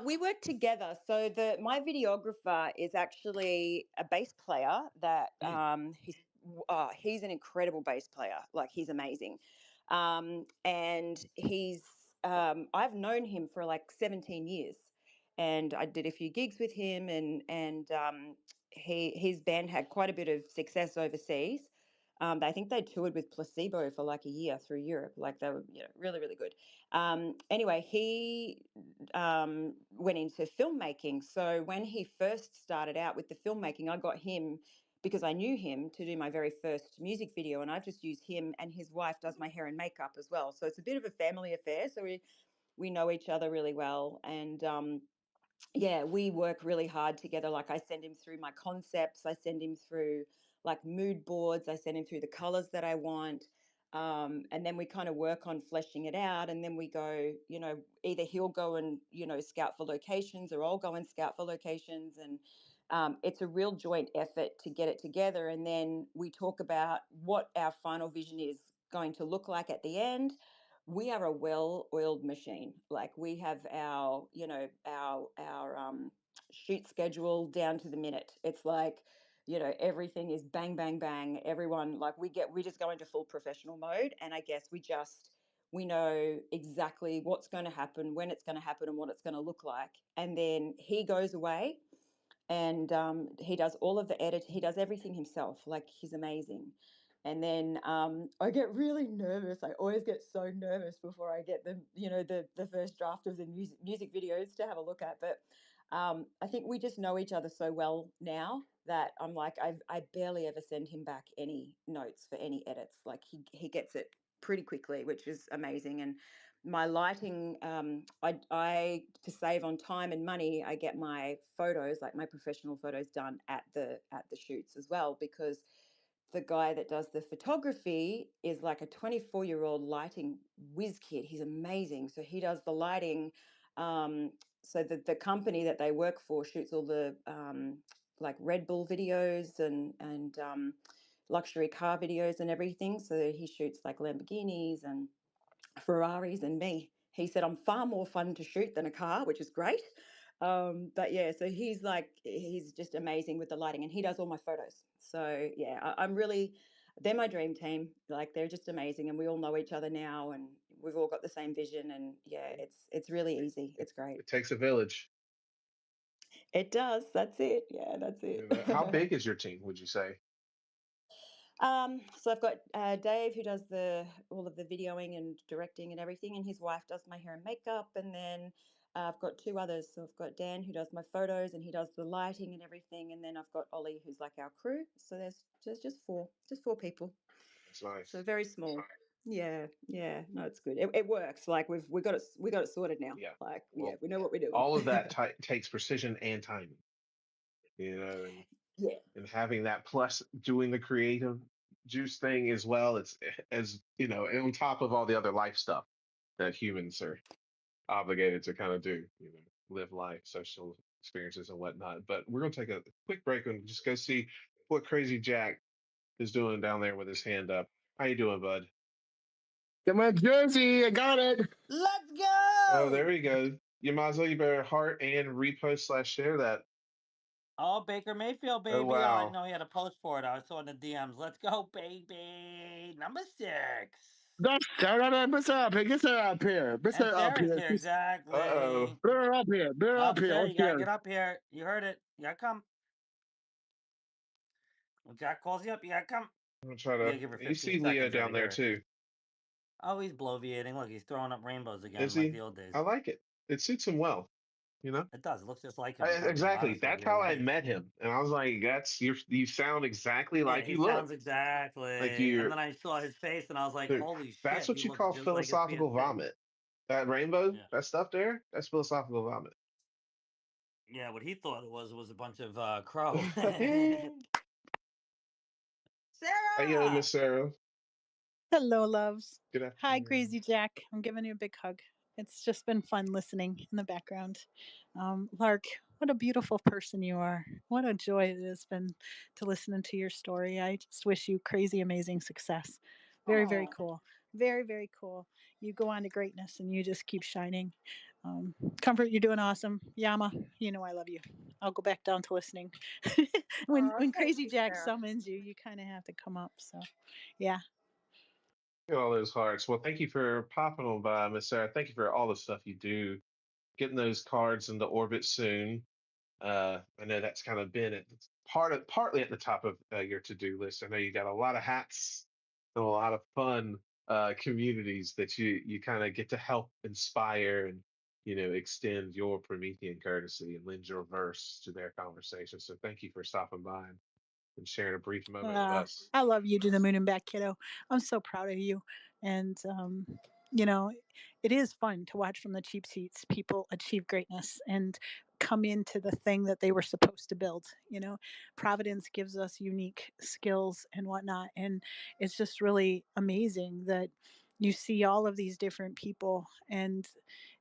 We work together. So my videographer is actually a bass player. That Mm, he's an incredible bass player. Like, he's amazing, and I've known him for like 17 years, and I did a few gigs with him, and his band had quite a bit of success overseas. I think they toured with Placebo for like a year through Europe. Like, they were, really, really good. Anyway, he went into filmmaking. So when he first started out with the filmmaking, I got him because I knew him to do my very first music video, and I've just used him, and his wife does my hair and makeup as well. So it's a bit of a family affair. So we know each other really well, and yeah, we work really hard together. Like, I send him through my concepts, I send him through like mood boards, I send him through the colors that I want. And then we kind of work on fleshing it out. And then we go, either he'll go and, scout for locations, or I'll go and scout for locations. And it's a real joint effort to get it together. And then we talk about what our final vision is going to look like at the end. We are a well-oiled machine. Like, we have our, our shoot schedule down to the minute. It's like, everything is bang, bang, bang. Everyone, like, we just go into full professional mode. And I guess we know exactly what's going to happen, when it's going to happen, and what it's going to look like. And then he goes away, and he does all of the edit. He does everything himself. Like, he's amazing. And then I get really nervous. I always get so nervous before I get the first draft of the music videos to have a look at. But I think we just know each other so well now that I'm like, I barely ever send him back any notes for any edits. Like, he gets it pretty quickly, which is amazing. And my lighting, I to save on time and money, I get my photos, like my professional photos, done at the shoots as well, because the guy that does the photography is like a 24-year-old lighting whiz kid. He's amazing. So he does the lighting. So the company that they work for shoots all the like Red Bull videos and luxury car videos and everything. So he shoots like Lamborghinis and Ferraris and me. He said I'm far more fun to shoot than a car, which is great. But yeah, so he's just amazing with the lighting, and he does all my photos. So yeah, I'm really, they're my dream team. Like, they're just amazing, and we all know each other now, and we've all got the same vision. And yeah, it's really easy. it, It's great. it takes a village. It does. That's it. Yeah, that's How it. big is your team, would you say? So I've got Dave, who does all of the videoing and directing and everything, and his wife does my hair and makeup. And then I've got two others. So I've got Dan, who does my photos, and he does the lighting and everything. And then I've got Ollie, who's like our crew. So there's just four people. That's So nice. very small. Yeah, yeah. No, it's good. It works. Like, we got it sorted now. Yeah. Like, yeah, Well, we know what we're doing. all of that takes precision and timing, and Yeah. and having that plus doing the creative juice thing as well. It's as on top of all the other life stuff that humans are obligated to kind of do, live life, social experiences and whatnot. But we're gonna take a quick break and just go see what Crazy Jack is doing down there with his hand up. How you doing, bud? Come on, Jersey, I got it. Let's Oh, go! there you go. You might as well. You better heart and repost slash share that. Oh, Baker Mayfield, Oh baby. Oh, I didn't wow. know he had a post for it. I saw in the DMs. Let's go, baby. Number 6. That's Bring her up here. Get her up here. Bring And her up Sarah's here. here, Uh-oh. exactly. Bring her up here. Bring her up Come, here. Sarah, Oh, you gotta here. get up here. You heard it. You gotta come. When Jack calls you up, you gotta come. I'm gonna try You gotta to. give her You 15 see Leo seconds there to down hear there it. too. Oh, he's bloviating. Look, he's throwing up rainbows again Is like he? the old I days. like it. It suits him well. You know. It does. It looks just like him in terms of a lot Exactly. of stuff. That's You're how I right. met him, and I was like, "That's you sound exactly Yeah, like he you look. sounds Like exactly. And you're. then I saw his face and I was like, Dude, holy that's shit, he what you looks call just like his philosophical face. vomit. That rainbow, Yeah. that stuff there, that's philosophical vomit. Yeah, what he thought it was a bunch of crow. How you doing, Sarah! Miss Sarah? Hello, loves. Good Hi, afternoon. Crazy Jack. I'm giving you a big hug. It's just been fun listening in the background. Lark, what a beautiful person you are. What a joy it has been to listen to your story. I just wish you crazy, amazing success. Very, very Oh, cool. Very, very cool. You go on to greatness and you just keep shining. Comfort, you're doing awesome. Yama, you know I love you. I'll go back down to listening. When thank Crazy you, Jack Sarah. summons you, you kind of have to come up. So, yeah. Get all those hearts. Well, thank you for popping on by, Miss Sarah. Thank you for all the stuff you do. Getting those cards into orbit soon. I know that's kind of been partly at the top of your to-do list. I know you got a lot of hats and a lot of fun communities that you kind of get to help inspire and extend your Promethean courtesy and lend your verse to their conversation. So thank you for stopping by and sharing a brief moment with us. I love you to the moon and back, kiddo. I'm so proud of you. And, you know, it is fun to watch from the cheap seats people achieve greatness and come into the thing that they were supposed to build. Providence gives us unique skills and whatnot. And it's just really amazing that you see all of these different people and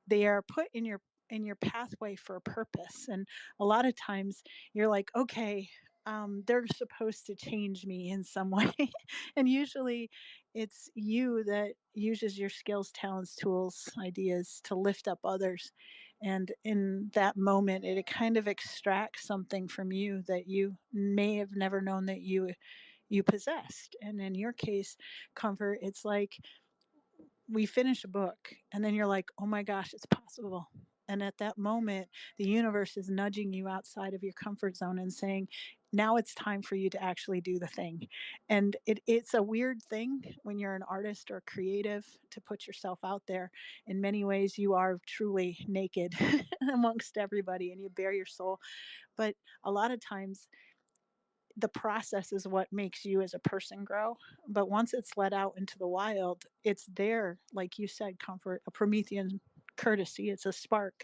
they are put in your pathway for a purpose. And a lot of times you're like, okay, they're supposed to change me in some way. And usually it's you that uses your skills, talents, tools, ideas to lift up others. And in that moment, it kind of extracts something from you that you may have never known that you possessed. And in your case, Comfort, it's like we finish a book and then you're like, oh my gosh, it's possible. And at that moment, the universe is nudging you outside of your comfort zone and saying, now it's time for you to actually do the thing. And it's a weird thing when you're an artist or creative to put yourself out there. In many ways, you are truly naked amongst everybody and you bare your soul. But a lot of times, the process is what makes you as a person grow. But once it's let out into the wild, it's there, like you said, Comfort, a Promethean courtesy. It's a spark.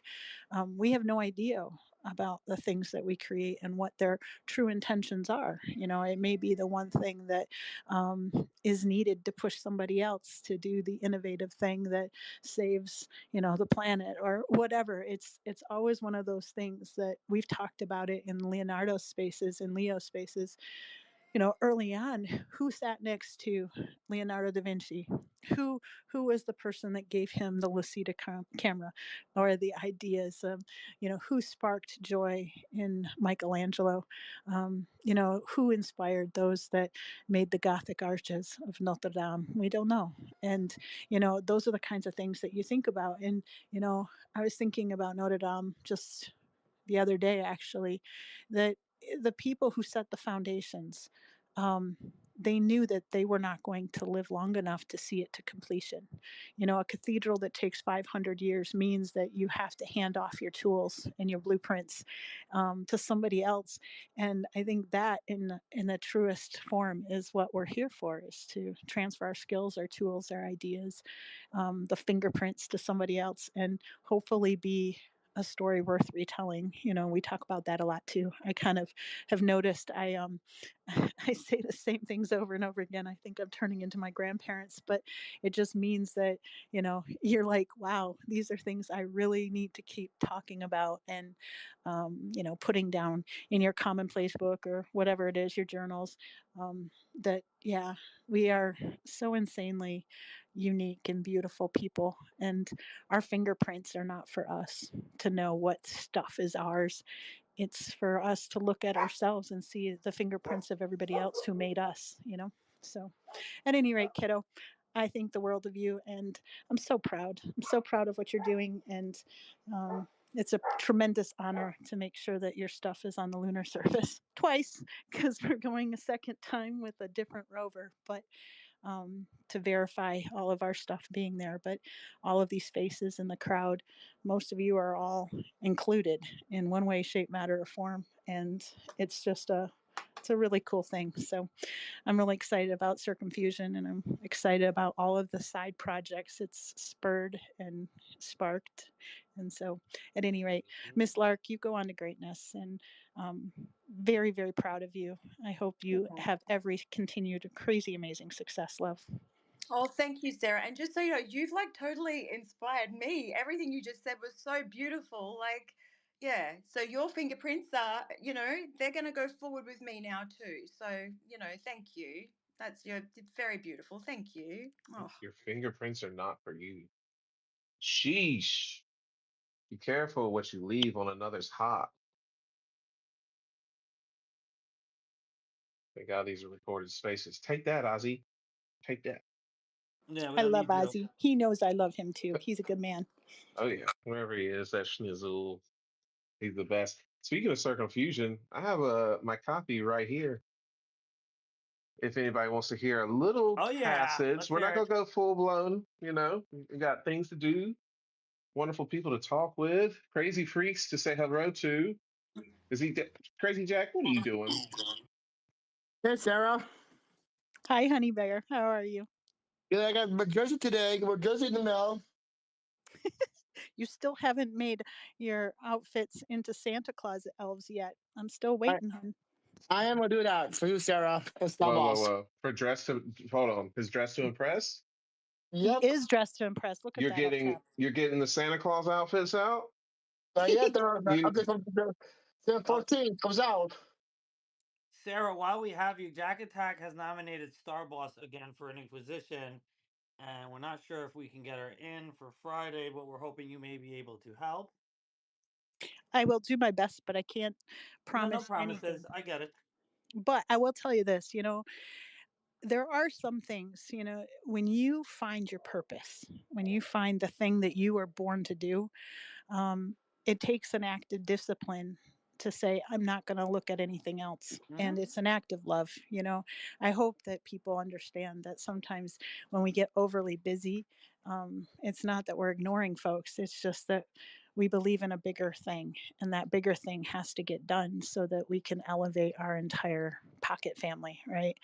We have no idea about the things that we create and what their true intentions are. It may be the one thing that is needed to push somebody else to do the innovative thing that saves, the planet or whatever. It's always one of those things that we've talked about it in Leonardo spaces and Leo spaces. Early on, who sat next to Leonardo da Vinci? Who was the person that gave him the Lucida camera or the ideas? Who sparked joy in Michelangelo? Who inspired those that made the Gothic arches of Notre Dame? We don't know. And, those are the kinds of things that you think about. And, I was thinking about Notre Dame just the other day, actually, that the people who set the foundations, um, they knew that they were not going to live long enough to see it to completion. A cathedral that takes 500 years means that you have to hand off your tools and your blueprints to somebody else. And I think that in the truest form is what we're here for, is to transfer our skills, our tools, our ideas, the fingerprints to somebody else, and hopefully be a story worth retelling. We talk about that a lot too. I kind of have noticed I say the same things over and over again. I think I'm turning into my grandparents, but it just means that, you're like, wow, these are things I really need to keep talking about and, putting down in your commonplace book or whatever it is, your journals. That, yeah, we are so insanely unique and beautiful people. And our fingerprints are not for us to know what stuff is ours. It's for us to look at ourselves and see the fingerprints of everybody else who made us. So, at any rate, kiddo, I think the world of you, and I'm so proud. I'm so proud of what you're doing, and um, it's a tremendous honor to make sure that your stuff is on the lunar surface twice, because we're going a second time with a different rover, but to verify all of our stuff being there. But all of these faces in the crowd, most of you are all included in one way, shape, matter, or form, and it's a really cool thing. So I'm really excited about Circumfusion, and I'm excited about all of the side projects it's spurred and sparked. And so, at any rate, Miss Lark, you go on to greatness, and very, very proud of you. I hope you have every continued crazy, amazing success, love. Oh, thank you, Sarah. And just so you know, you've like totally inspired me. Everything you just said was so beautiful. Like, yeah. So your fingerprints are, they're going to go forward with me now too. So, thank you. It's very beautiful. Thank you. Oh. Your fingerprints are not for you. Sheesh. Be careful what you leave on another's hop. They got these recorded spaces. Take that, Ozzy. Take that. Yeah, we I don't love need you. Ozzy. He knows I love him too. He's a good man. Oh yeah, wherever he is, that schnizzle. He's the best. Speaking of circumfusion, I have my copy right here. If anybody wants to hear a little Oh yeah, passage, let's we're not hear gonna it. go full blown. We got things to do, wonderful people to talk with, crazy freaks to say hello to. Is he Crazy Jack? What are you doing? Hey, Sarah. Hi, honey bear. How are you? Yeah, I got my jersey today. My jersey in the mail. You still haven't made your outfits into Santa Claus elves yet. I'm still I, waiting, hon. I am gonna do that for you, Sarah. It's my Whoa, whoa, boss. whoa! For dress to hold on, his dress to impress. He Yep. is dressed to impress. Look at You're that up getting top. you're getting the Santa Claus outfits out. Yeah, the You update from the Uh, 14 comes out. Sarah, while we have you, Jack Attack has nominated Starboss again for an Inquisition, and we're not sure if we can get her in for Friday, but we're hoping you may be able to help. I will do my best, but I can't No promise anything. promises. I get it. But I will tell you this, there are some things, when you find your purpose, when you find the thing that you were born to do, it takes an act of discipline to say I'm not going to look at anything else, and it's an act of love. I hope that people understand that sometimes when we get overly busy, it's not that we're ignoring folks, it's just that we believe in a bigger thing, and that bigger thing has to get done so that we can elevate our entire pocket family, right?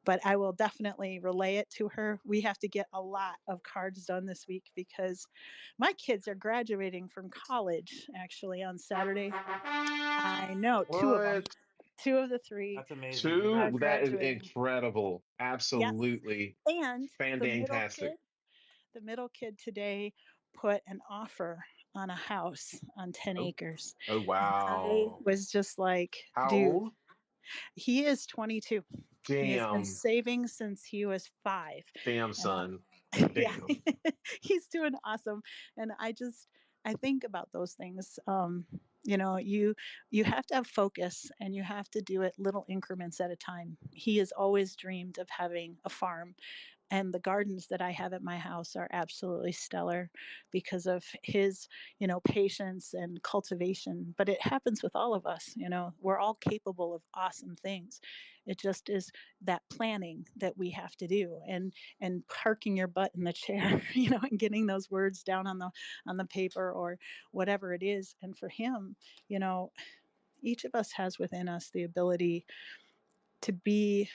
But I will definitely relay it to her. We have to get a lot of cards done this week because my kids are graduating from college actually on Saturday. I know, two of them. what? Two of the three That's amazing. are Two? That is Congratulations. graduating. incredible. Yes. Absolutely And fantastic. the middle kid today put an offer on a house on 10 Oh, acres. oh And I wow. was just like, How dude, old? he is 22. He has been Damn. saving since he was 5. Damn, And son. yeah, Damn. he's doing awesome. And I think about those things. You have to have focus, and you have to do it little increments at a time. He has always dreamed of having a farm, and the gardens that I have at my house are absolutely stellar because of his, patience and cultivation. But it happens with all of us. We're all capable of awesome things. It just is that planning that we have to do, and parking your butt in the chair, and getting those words down on the paper or whatever it is. And for him, each of us has within us the ability to be,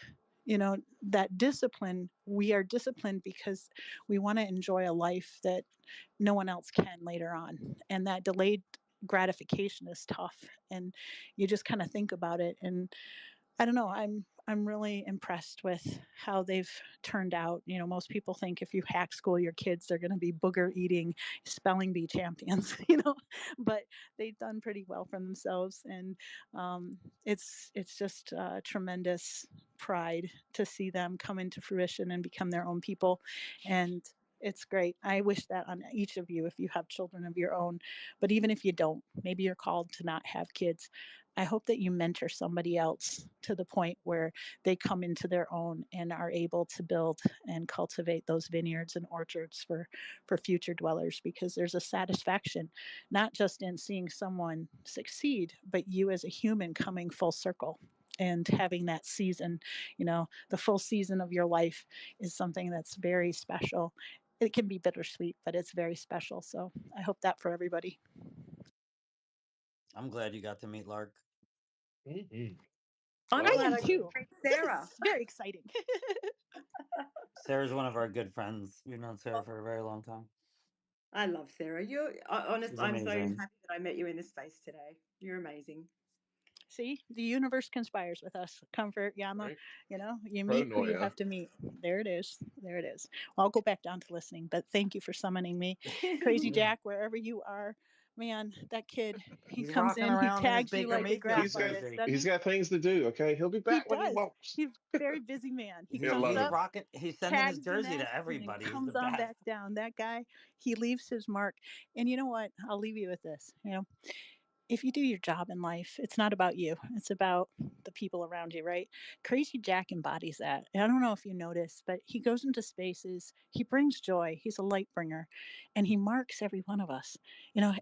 that discipline. We are disciplined because we want to enjoy a life that no one else can later on, and that delayed gratification is tough. And you just kind of think about it, and I don't know. I'm really impressed with how they've turned out. Most people think if you hack school your kids, they're going to be booger eating spelling bee champions. But they've done pretty well for themselves, and it's just tremendous pride to see them come into fruition and become their own people, and it's great. I wish that on each of you if you have children of your own. But even if you don't, maybe you're called to not have kids. I hope that you mentor somebody else to the point where they come into their own and are able to build and cultivate those vineyards and orchards for future dwellers, because there's a satisfaction not just in seeing someone succeed, but you as a human coming full circle and having that season, the full season of your life is something that's very special. It can be bittersweet, but it's very special. So I hope that for everybody. I'm glad you got to meet Lark. Mhm. I'm I Well, glad am I got too. to meet This Sarah. is very exciting. Sarah's one of our good friends. We've known Sarah for a very long time. I love Sarah. Honest. She's I'm so happy amazing. that I met you in this space today. You're amazing. See, the universe conspires with us. Comfort, Yama, right. you meet who you Pronoia. have to meet. There it is. There it is. Well, I'll go back down to listening, but thank you for summoning me. Crazy Yeah. Jack, wherever you are, man, that kid, he He's comes rocking in, he around in his tags you Baker like a Mayfield graph He's got artist, jersey. doesn't he's he? got things to do. Okay, he'll be He back when he does. wants. He's a very busy man. He Yeah, comes He's love up, him. rocking. He's sending his tags the jersey to nest, and then everybody. He's the comes on best. back down. That guy, he leaves his mark. And you know what? I'll leave you with this. If you do your job in life, it's not about you. It's about the people around you, right? Crazy Jack embodies that. And I don't know if you notice, but he goes into spaces, he brings joy, he's a light bringer, and he marks every one of us.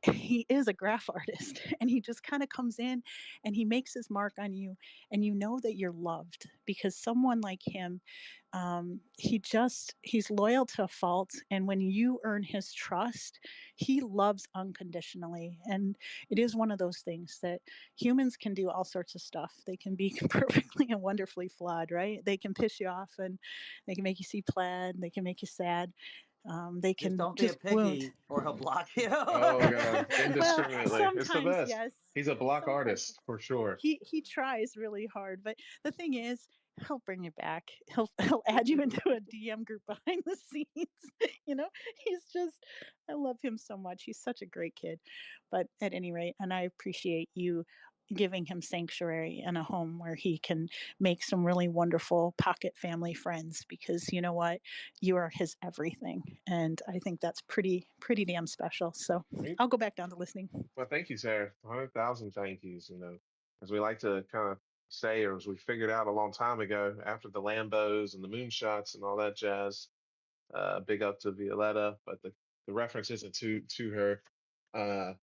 He is a graph artist and he just kind of comes in and he makes his mark on you, and you know that you're loved because someone like him, he's loyal to a fault. And when you earn his trust, he loves unconditionally. And it is one of those things that humans can do all sorts of stuff. They can be perfectly and wonderfully flawed, right? They can piss you off and they can make you see plaid. They can make you sad. They Just can don't be a just wound. piggy, or he'll block you. Oh god, Well, indiscriminately. It's the sometimes best. yes. He's a block Sometimes artist for sure. he tries really hard, but the thing is, he'll bring you back. He'll add you into a DM group behind the scenes. you know, he's just I love him so much. He's such a great kid. But at any rate, and I appreciate you giving him sanctuary and a home where he can make some really wonderful pocket family friends, because you know what, you are his everything, and I think that's pretty damn special. So Right? I'll go back down to listening. Well, thank you, Sarah. 100,000 thank yous. As we like to kind of say, or as we figured out a long time ago, after the Lambos and the moonshots and all that jazz. Big up to Violetta, but the reference isn't to her. Uh,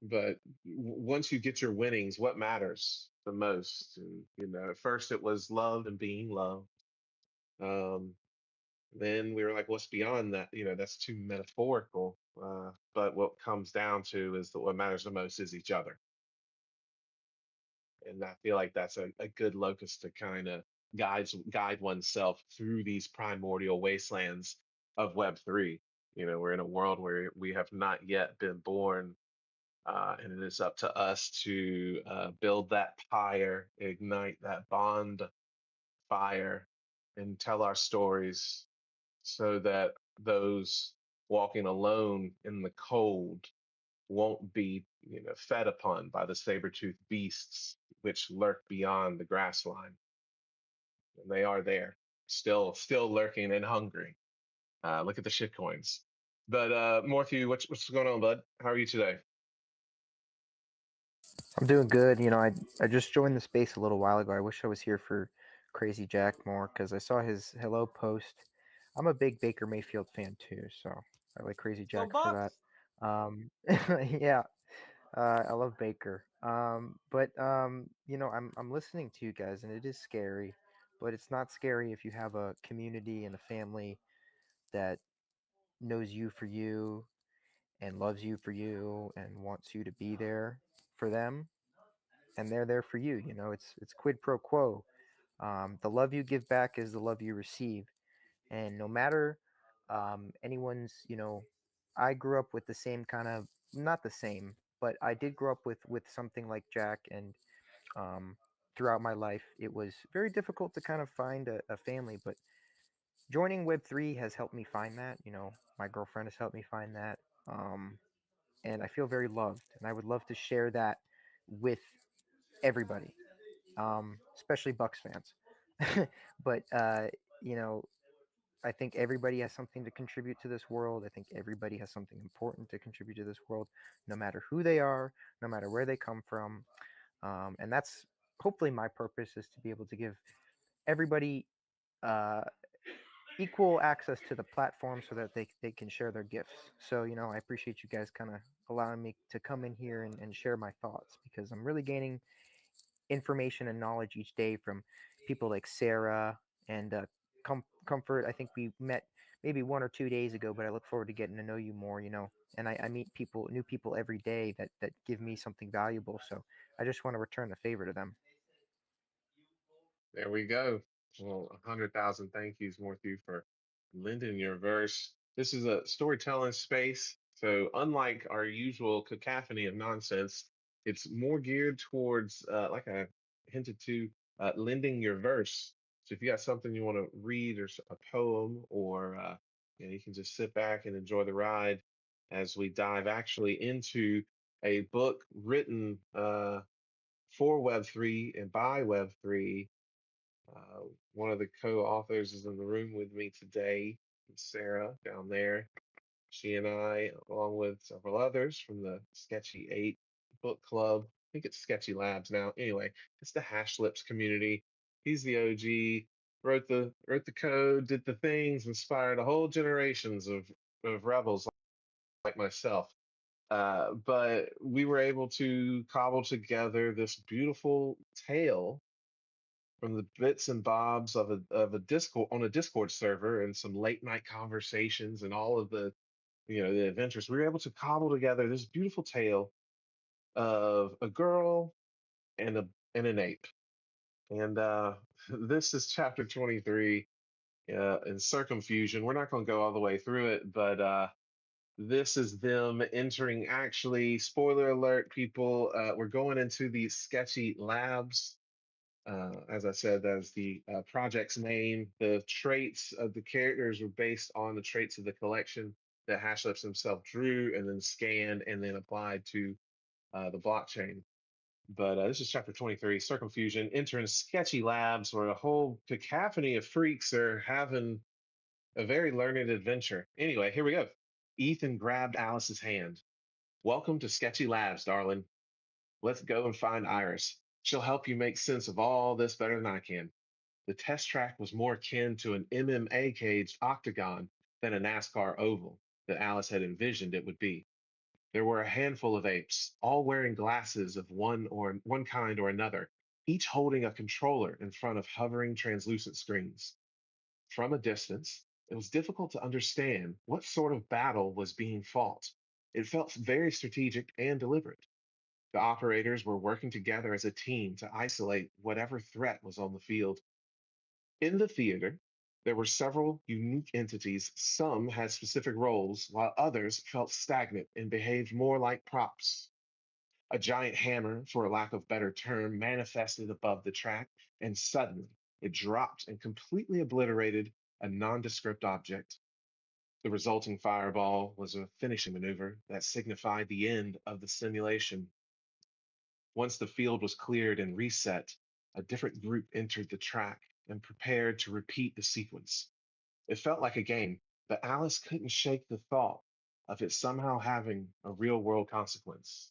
but once you get your winnings, what matters the most? And at first it was love and being loved. Um, then we were like, what's beyond that? That's too metaphorical. But what comes down to is that what matters the most is each other. And I feel like that's a good locus to kind of guide oneself through these primordial wastelands of Web3. We're in a world where we have not yet been born, and it is up to us to build that pyre, ignite that bond fire, and tell our stories so that those walking alone in the cold won't be, fed upon by the saber-toothed beasts which lurk beyond the grass line. And they are there, still lurking and hungry. Look at the shit coins. But Morphew, what's going on, bud? How are you today? I'm doing good. I just joined the space a little while ago. I wish I was here for Crazy Jack more because I saw his hello post. I'm a big Baker Mayfield fan too, so I like Crazy Go Jack for Bucks! that. Yeah, I love Baker. But I'm listening to you guys, and it is scary, but it's not scary if you have a community and a family that knows you for you and loves you for you and wants you to be there for them, and they're there for you. It's quid pro quo. The love you give back is the love you receive, and no matter anyone's, I grew up with the same kind of, not the same, but I did grow up with something like Jack, and um, throughout my life, it was very difficult to kind of find a family, but joining Web3 has helped me find that. My girlfriend has helped me find that. And I feel very loved, and I would love to share that with everybody, especially Bucks fans. But you know, I think everybody has something to contribute to this world. I think everybody has something important to contribute to this world, no matter who they are, no matter where they come from. And that's hopefully my purpose, is to be able to give everybody equal access to the platform so that they can share their gifts. So, I appreciate you guys kind of allowing me to come in here and share my thoughts, because I'm really gaining information and knowledge each day from people like Sarah and Comfort. I think we met maybe 1 or 2 days ago, but I look forward to getting to know you more, and I meet new people every day that give me something valuable. So I just want to return the favor to them. There we go. Well, 100,000 thank yous, Morthu, for lending your verse. This is a storytelling space. So, unlike our usual cacophony of nonsense, it's more geared towards, like I hinted to, lending your verse. So, if you got something you want to read, or a poem, or you can just sit back and enjoy the ride as we dive actually into a book written for Web3 and by Web3. One of the co-authors is in the room with me today, Sarah, down there. She and I, along with several others from the Sketchy 8 book club, I think it's Sketchy Labs now. Anyway, it's the Hash Lips community. He's the OG, wrote the code, did the things, inspired a whole generations of rebels like myself. But we were able to cobble together this beautiful tale from the bits and bobs of a Discord, on a Discord server, and some late night conversations and all of the the adventures. We were able to cobble together this beautiful tale of a girl and an ape. And this is chapter 23 in Circumfusion. We're not going to go all the way through it, but this is them entering. Actually, spoiler alert, people, we're going into the Sketchy Labs. As I said, that's the project's name. The traits of the characters were based on the traits of the collection that Hashlips himself drew and then scanned and then applied to the blockchain. But this is chapter 23, Circumfusion, entering Sketchy Labs, where a whole cacophony of freaks are having a very learned adventure. Anyway, here we go. Ethan grabbed Alice's hand. Welcome to Sketchy Labs, darling. Let's go and find Iris. She'll help you make sense of all this better than I can. The test track was more akin to an MMA caged octagon than a NASCAR oval that Alice had envisioned it would be. There were a handful of apes, all wearing glasses of one kind or another, each holding a controller in front of hovering translucent screens. From a distance, it was difficult to understand what sort of battle was being fought. It felt very strategic and deliberate. The operators were working together as a team to isolate whatever threat was on the field. In the theater, there were several unique entities. Some had specific roles, while others felt stagnant and behaved more like props. A giant hammer, for a lack of better term, manifested above the track, and suddenly it dropped and completely obliterated a nondescript object. The resulting fireball was a finishing maneuver that signified the end of the simulation. Once the field was cleared and reset, a different group entered the track and prepared to repeat the sequence. It felt like a game, but Alice couldn't shake the thought of it somehow having a real world consequence.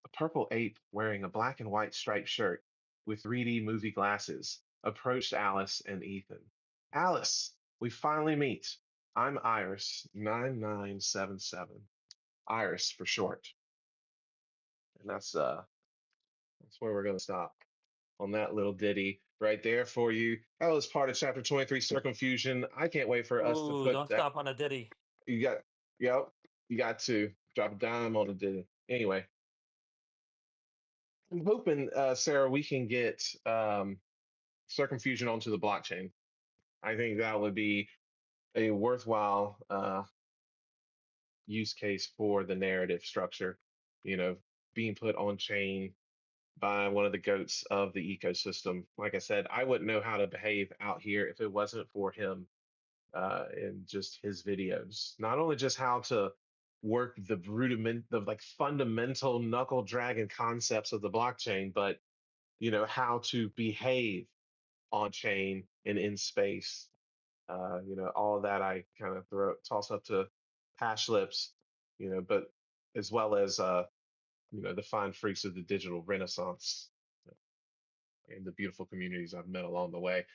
A purple ape wearing a black and white striped shirt with 3D movie glasses approached Alice and Ethan. Alice, we finally meet. I'm Iris 9977. Iris for short. And that's where we're gonna stop on that little ditty right there for you. That was part of chapter 23, Circumfusion. I can't wait for us to Ooh, put don't that. stop on a ditty. You got, yep, you got to drop a dime on the ditty. Anyway, I'm hoping, Sarah, we can get Circumfusion onto the blockchain. I think that would be a worthwhile use case for the narrative structure, you know, being put on chain by one of the goats of the ecosystem. Like I said, I wouldn't know how to behave out here if it wasn't for him and just his videos. Not only just how to work the like fundamental knuckle dragon concepts of the blockchain, but how to behave on chain and in space. All of that I kind of toss up to Hash Lips, but as well as the fine freaks of the digital renaissance and the beautiful communities I've met along the way.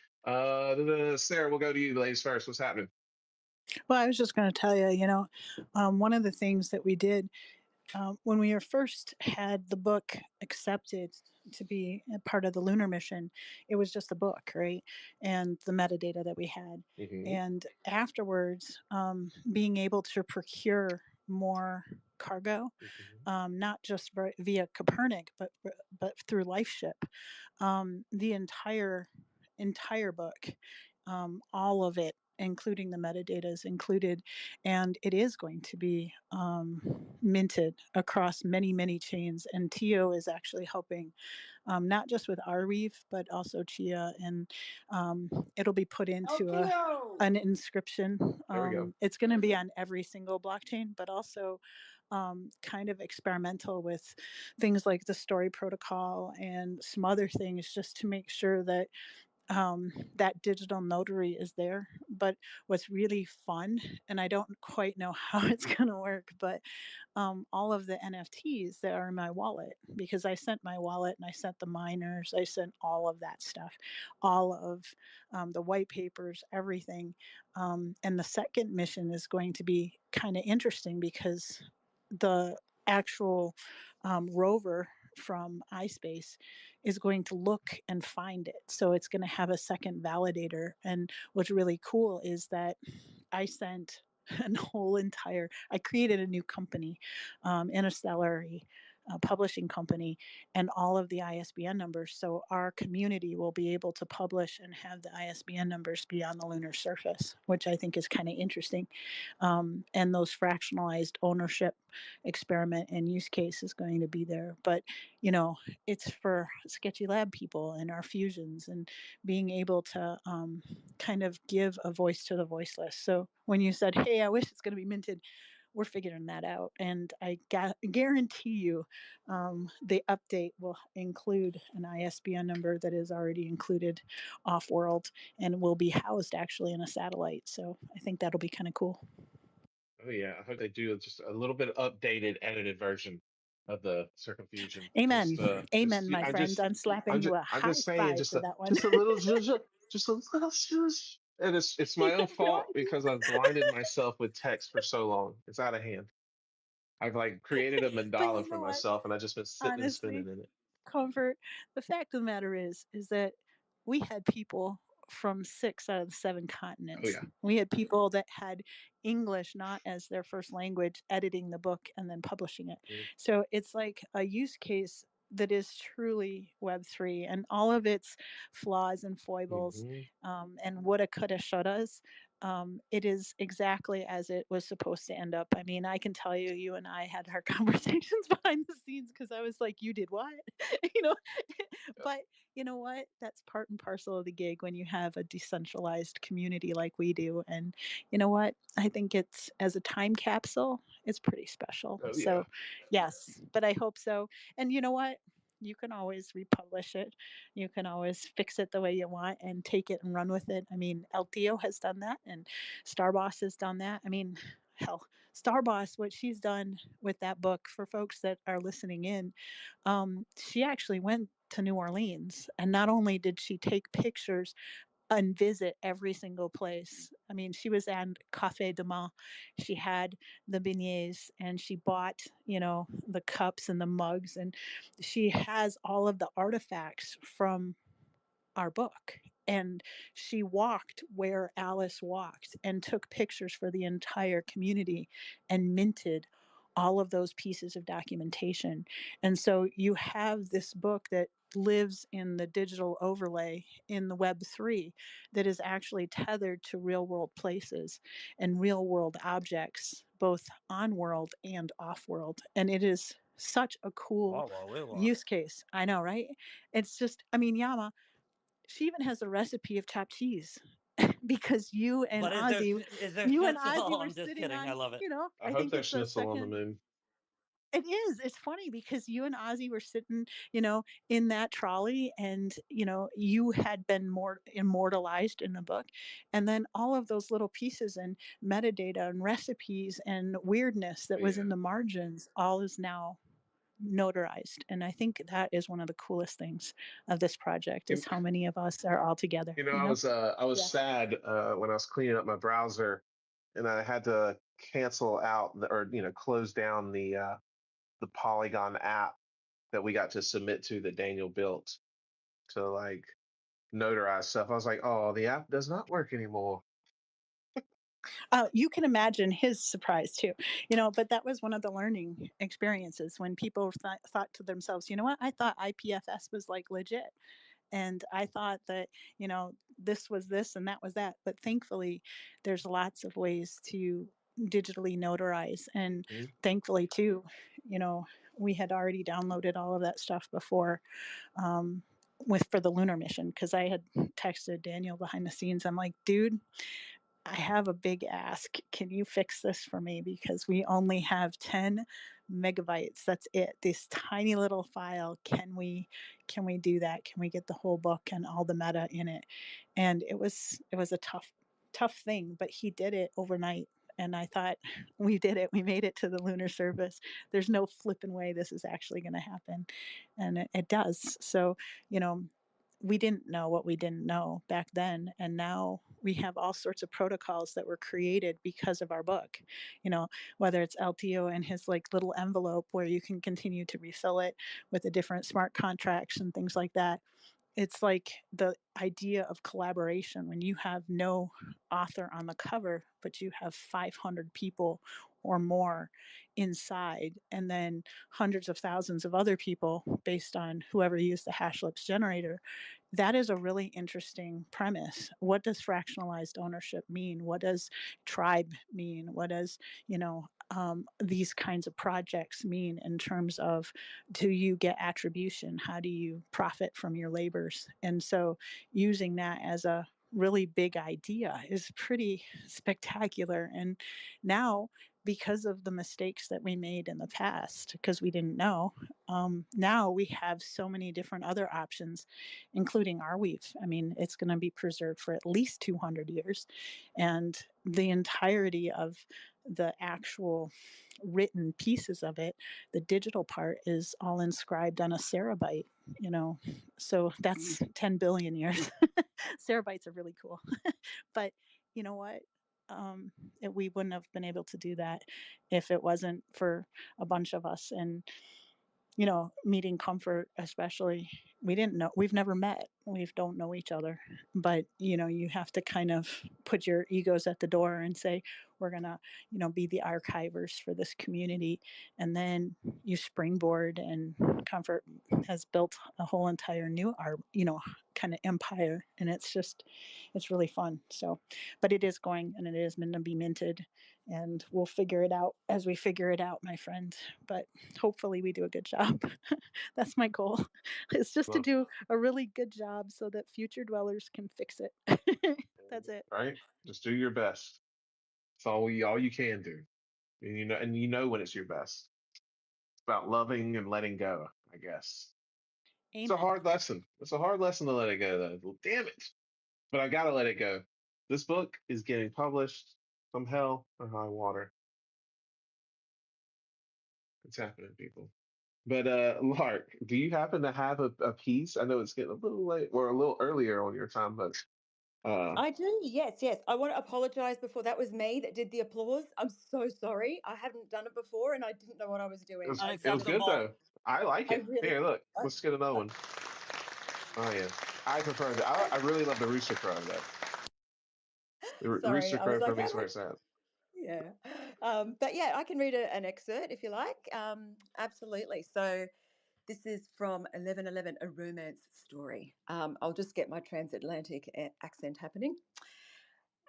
Sarah, we'll go to you, ladies first. What's happening? Well, I was just going to tell you, one of the things that we did when we first had the book accepted to be a part of the lunar mission, it was just the book, right? And the metadata that we had. Hmm. And afterwards, being able to procure more cargo, Hmm. not just via Copernic, but through LifeShip, the entire book, all of it, including the metadata, is included, and it is going to be minted across many chains. And Tio is actually helping, not just with our reef, but also Chia, and it'll be put into an inscription. There we go. It's going to be on every single blockchain, but also kind of experimental with things like the story protocol and some other things, just to make sure that that digital notary is there. But what's really fun, and I don't quite know how it's going to work, but all of the NFTs that are in my wallet, because I sent my wallet and I sent the miners, I sent all of that stuff, all of the white papers, everything. And the second mission is going to be kind of interesting, because the actual rover from iSpace is going to look and find it. So it's going to have a second validator. And what's really cool is that I sent I created a new company, Interstellary Publishing Company, and all of the ISBN numbers. So our community will be able to publish and have the ISBN numbers be on the lunar surface, which I think is kind of interesting. And those fractionalized ownership experiment and use case is going to be there. But, it's for sketchy lab people and our fusions, and being able to kind of give a voice to the voiceless. So when you said, hey, I wish it's going to be minted, we're figuring that out. And I guarantee you the update will include an ISBN number that is already included off world and will be housed actually in a satellite. So I think that'll be kind of cool. Oh yeah, I hope they do just a little bit updated, edited version of the circumfusion. Amen. Just Amen, my friend. I'm slapping you a I'm high just saying, five for that one. just a little zhuzh, just a little zhuzh. And it's my own No fault idea. because I've blinded myself with text for so long. It's out of hand. I've like created a But mandala you for know what? myself, and I've just been sitting and Honestly, spinning in it. Comfort. The fact of the matter is that we had people from 6 out of the 7 Oh continents. yeah. We had people that had English not as their first language, editing the book and then publishing it. So it's like a use case that is truly Web3, and all of its flaws and foibles, Mm-hmm. and woulda, coulda, shouldas. It is exactly as it was supposed to end up. I mean, I can tell you, you and I had our conversations behind the scenes, because I was like, you did what? you know, but you know what? That's part and parcel of the gig when you have a decentralized community like we do. And you know what? I think it's, as a time capsule, it's pretty special. Oh yeah. So, yes, but I hope so. And you know what? You can always republish it. You can always fix it the way you want and take it and run with it. I mean, El Tio has done that, and Starboss has done that. I mean, hell, Starboss, what she's done with that book, for folks that are listening in, she actually went to New Orleans, and not only did she take pictures and visit every single place. I mean, she was at Cafe de Mar. She had the beignets, and she bought, the cups and the mugs, and she has all of the artifacts from our book. And she walked where Alice walked and took pictures for the entire community and minted all of those pieces of documentation. And so you have this book that lives in the digital overlay in the Web3, that is actually tethered to real world places and real world objects, both on world and off world. And it is such a cool use case. I know, right? It's just, I mean, Yama, she even has a recipe of chopped cheese because But is there you and schnitzel? Ozzy were I'm just sitting kidding. I on, love it. I I hope think there's it's the schnitzel on the second. moon. It is. It's funny because you and Ozzy were sitting, in that trolley, and you had been more immortalized in the book, and then all of those little pieces and metadata and recipes and weirdness Oh that was yeah. in the margins, all is now notarized. And I think that is one of the coolest things of this project You, is how many of us are all together, you know, I was Yeah. sad when I was cleaning up my browser, and I had to cancel out or close down the Polygon app that we got to submit to that Daniel built to like notarize stuff. I was like, oh, the app does not work anymore. You can imagine his surprise too, but that was one of the learning experiences when people thought to themselves, you know what, I thought IPFS was like legit. And I thought that, this was this and that was that. But thankfully, there's lots of ways to digitally notarize. And Mhm. thankfully, too, we had already downloaded all of that stuff before for the lunar mission, because I had texted Daniel behind the scenes. I'm like, dude, I have a big ask. Can you fix this for me? Because we only have 10 megabytes. That's it. This tiny little file. Can we do that? Can we get the whole book and all the meta in it? And it was a tough thing, but he did it overnight. And I thought, we did it. We made it to the lunar surface. There's no flipping way this is actually going to happen. And it does. So, we didn't know what we didn't know back then, and now we have all sorts of protocols that were created because of our book, whether it's LTO and his like little envelope where you can continue to refill it with the different smart contracts and things like that. It's like the idea of collaboration when you have no author on the cover, but you have 500 people or more inside, and then hundreds of thousands of other people based on whoever used the Hashlips generator. That is a really interesting premise. What does fractionalized ownership mean? What does tribe mean? What does, these kinds of projects mean in terms of, do you get attribution? How do you profit from your labors? And so using that as a really big idea is pretty spectacular. And now, because of the mistakes that we made in the past, because we didn't know, now we have so many different other options, including our weave. I mean, it's going to be preserved for at least 200 years. And the entirety of the actual written pieces of it, the digital part, is all inscribed on a cerabyte, so that's 10 billion years. Cerabytes are really cool. But you know what? We wouldn't have been able to do that if it wasn't for a bunch of us. And meeting Comfort, especially, we've never met, we don't know each other, but you have to kind of put your egos at the door and say, we're gonna be the archivers for this community. And then you springboard, and Comfort has built a whole entire new art, kind of empire. And it's really fun. So, but it is going, and it is going to be minted, and we'll figure it out as we figure it out, my friend. But hopefully we do a good job. That's my goal. It's just to Well, do a really good job so that future dwellers can fix it. That's it. right? Just do your best. It's all you can do. And you know when it's your best. It's about loving and letting go, I guess. It's a Amen. hard lesson. It's a hard lesson to let it go, though. Well, damn it. But I gotta let it go. This book is getting published from hell or high water. It's happening, people. But Lark, do you happen to have a piece? I know it's getting a little late or a little earlier on your time, but uh I do, yes, yes. I want to apologize before. That was me that did the applause. I'm so sorry. I haven't done it before and I didn't know what I was it doing. was I it was sounded good Unacceptable. though. I like I it. really, Here, look, I, let's get another one. Oh yeah. I prefer that. I really love the rooster crow though. The sorry. rooster I was crow for like, me is where it's at. yeah. But yeah, I can read an excerpt if you like. Absolutely. So this is from 1111, a romance story. I'll just get my transatlantic accent happening.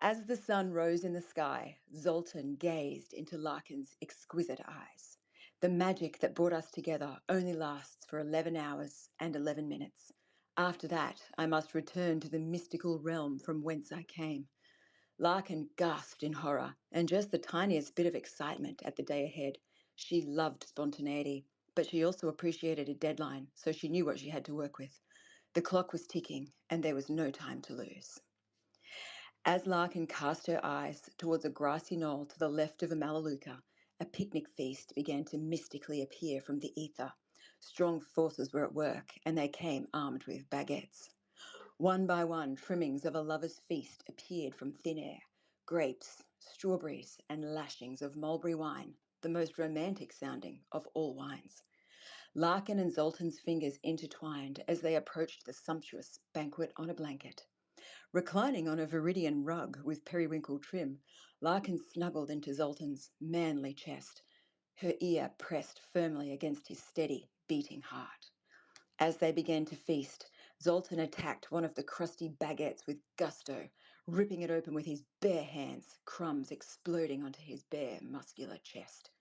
As the sun rose in the sky, Zoltan gazed into Larkin's exquisite eyes. The magic that brought us together only lasts for 11 hours and 11 minutes. After that, I must return to the mystical realm from whence I came. Larkin gasped in horror and just the tiniest bit of excitement at the day ahead. She loved spontaneity, but she also appreciated a deadline, so she knew what she had to work with. The clock was ticking, and there was no time to lose. As Larkin cast her eyes towards a grassy knoll to the left of a Melaleuca A picnic feast began to mystically appear from the ether. Strong forces were at work, and they came armed with baguettes. One by one, trimmings of a lover's feast appeared from thin air. Grapes, strawberries, and lashings of mulberry wine, the most romantic sounding of all wines. Larkin and Zoltan's fingers intertwined as they approached the sumptuous banquet on a blanket. Reclining on a Viridian rug with periwinkle trim, Larkin snuggled into Zoltan's manly chest, her ear pressed firmly against his steady, beating heart. As they began to feast, Zoltan attacked one of the crusty baguettes with gusto, ripping it open with his bare hands, crumbs exploding onto his bare, muscular chest.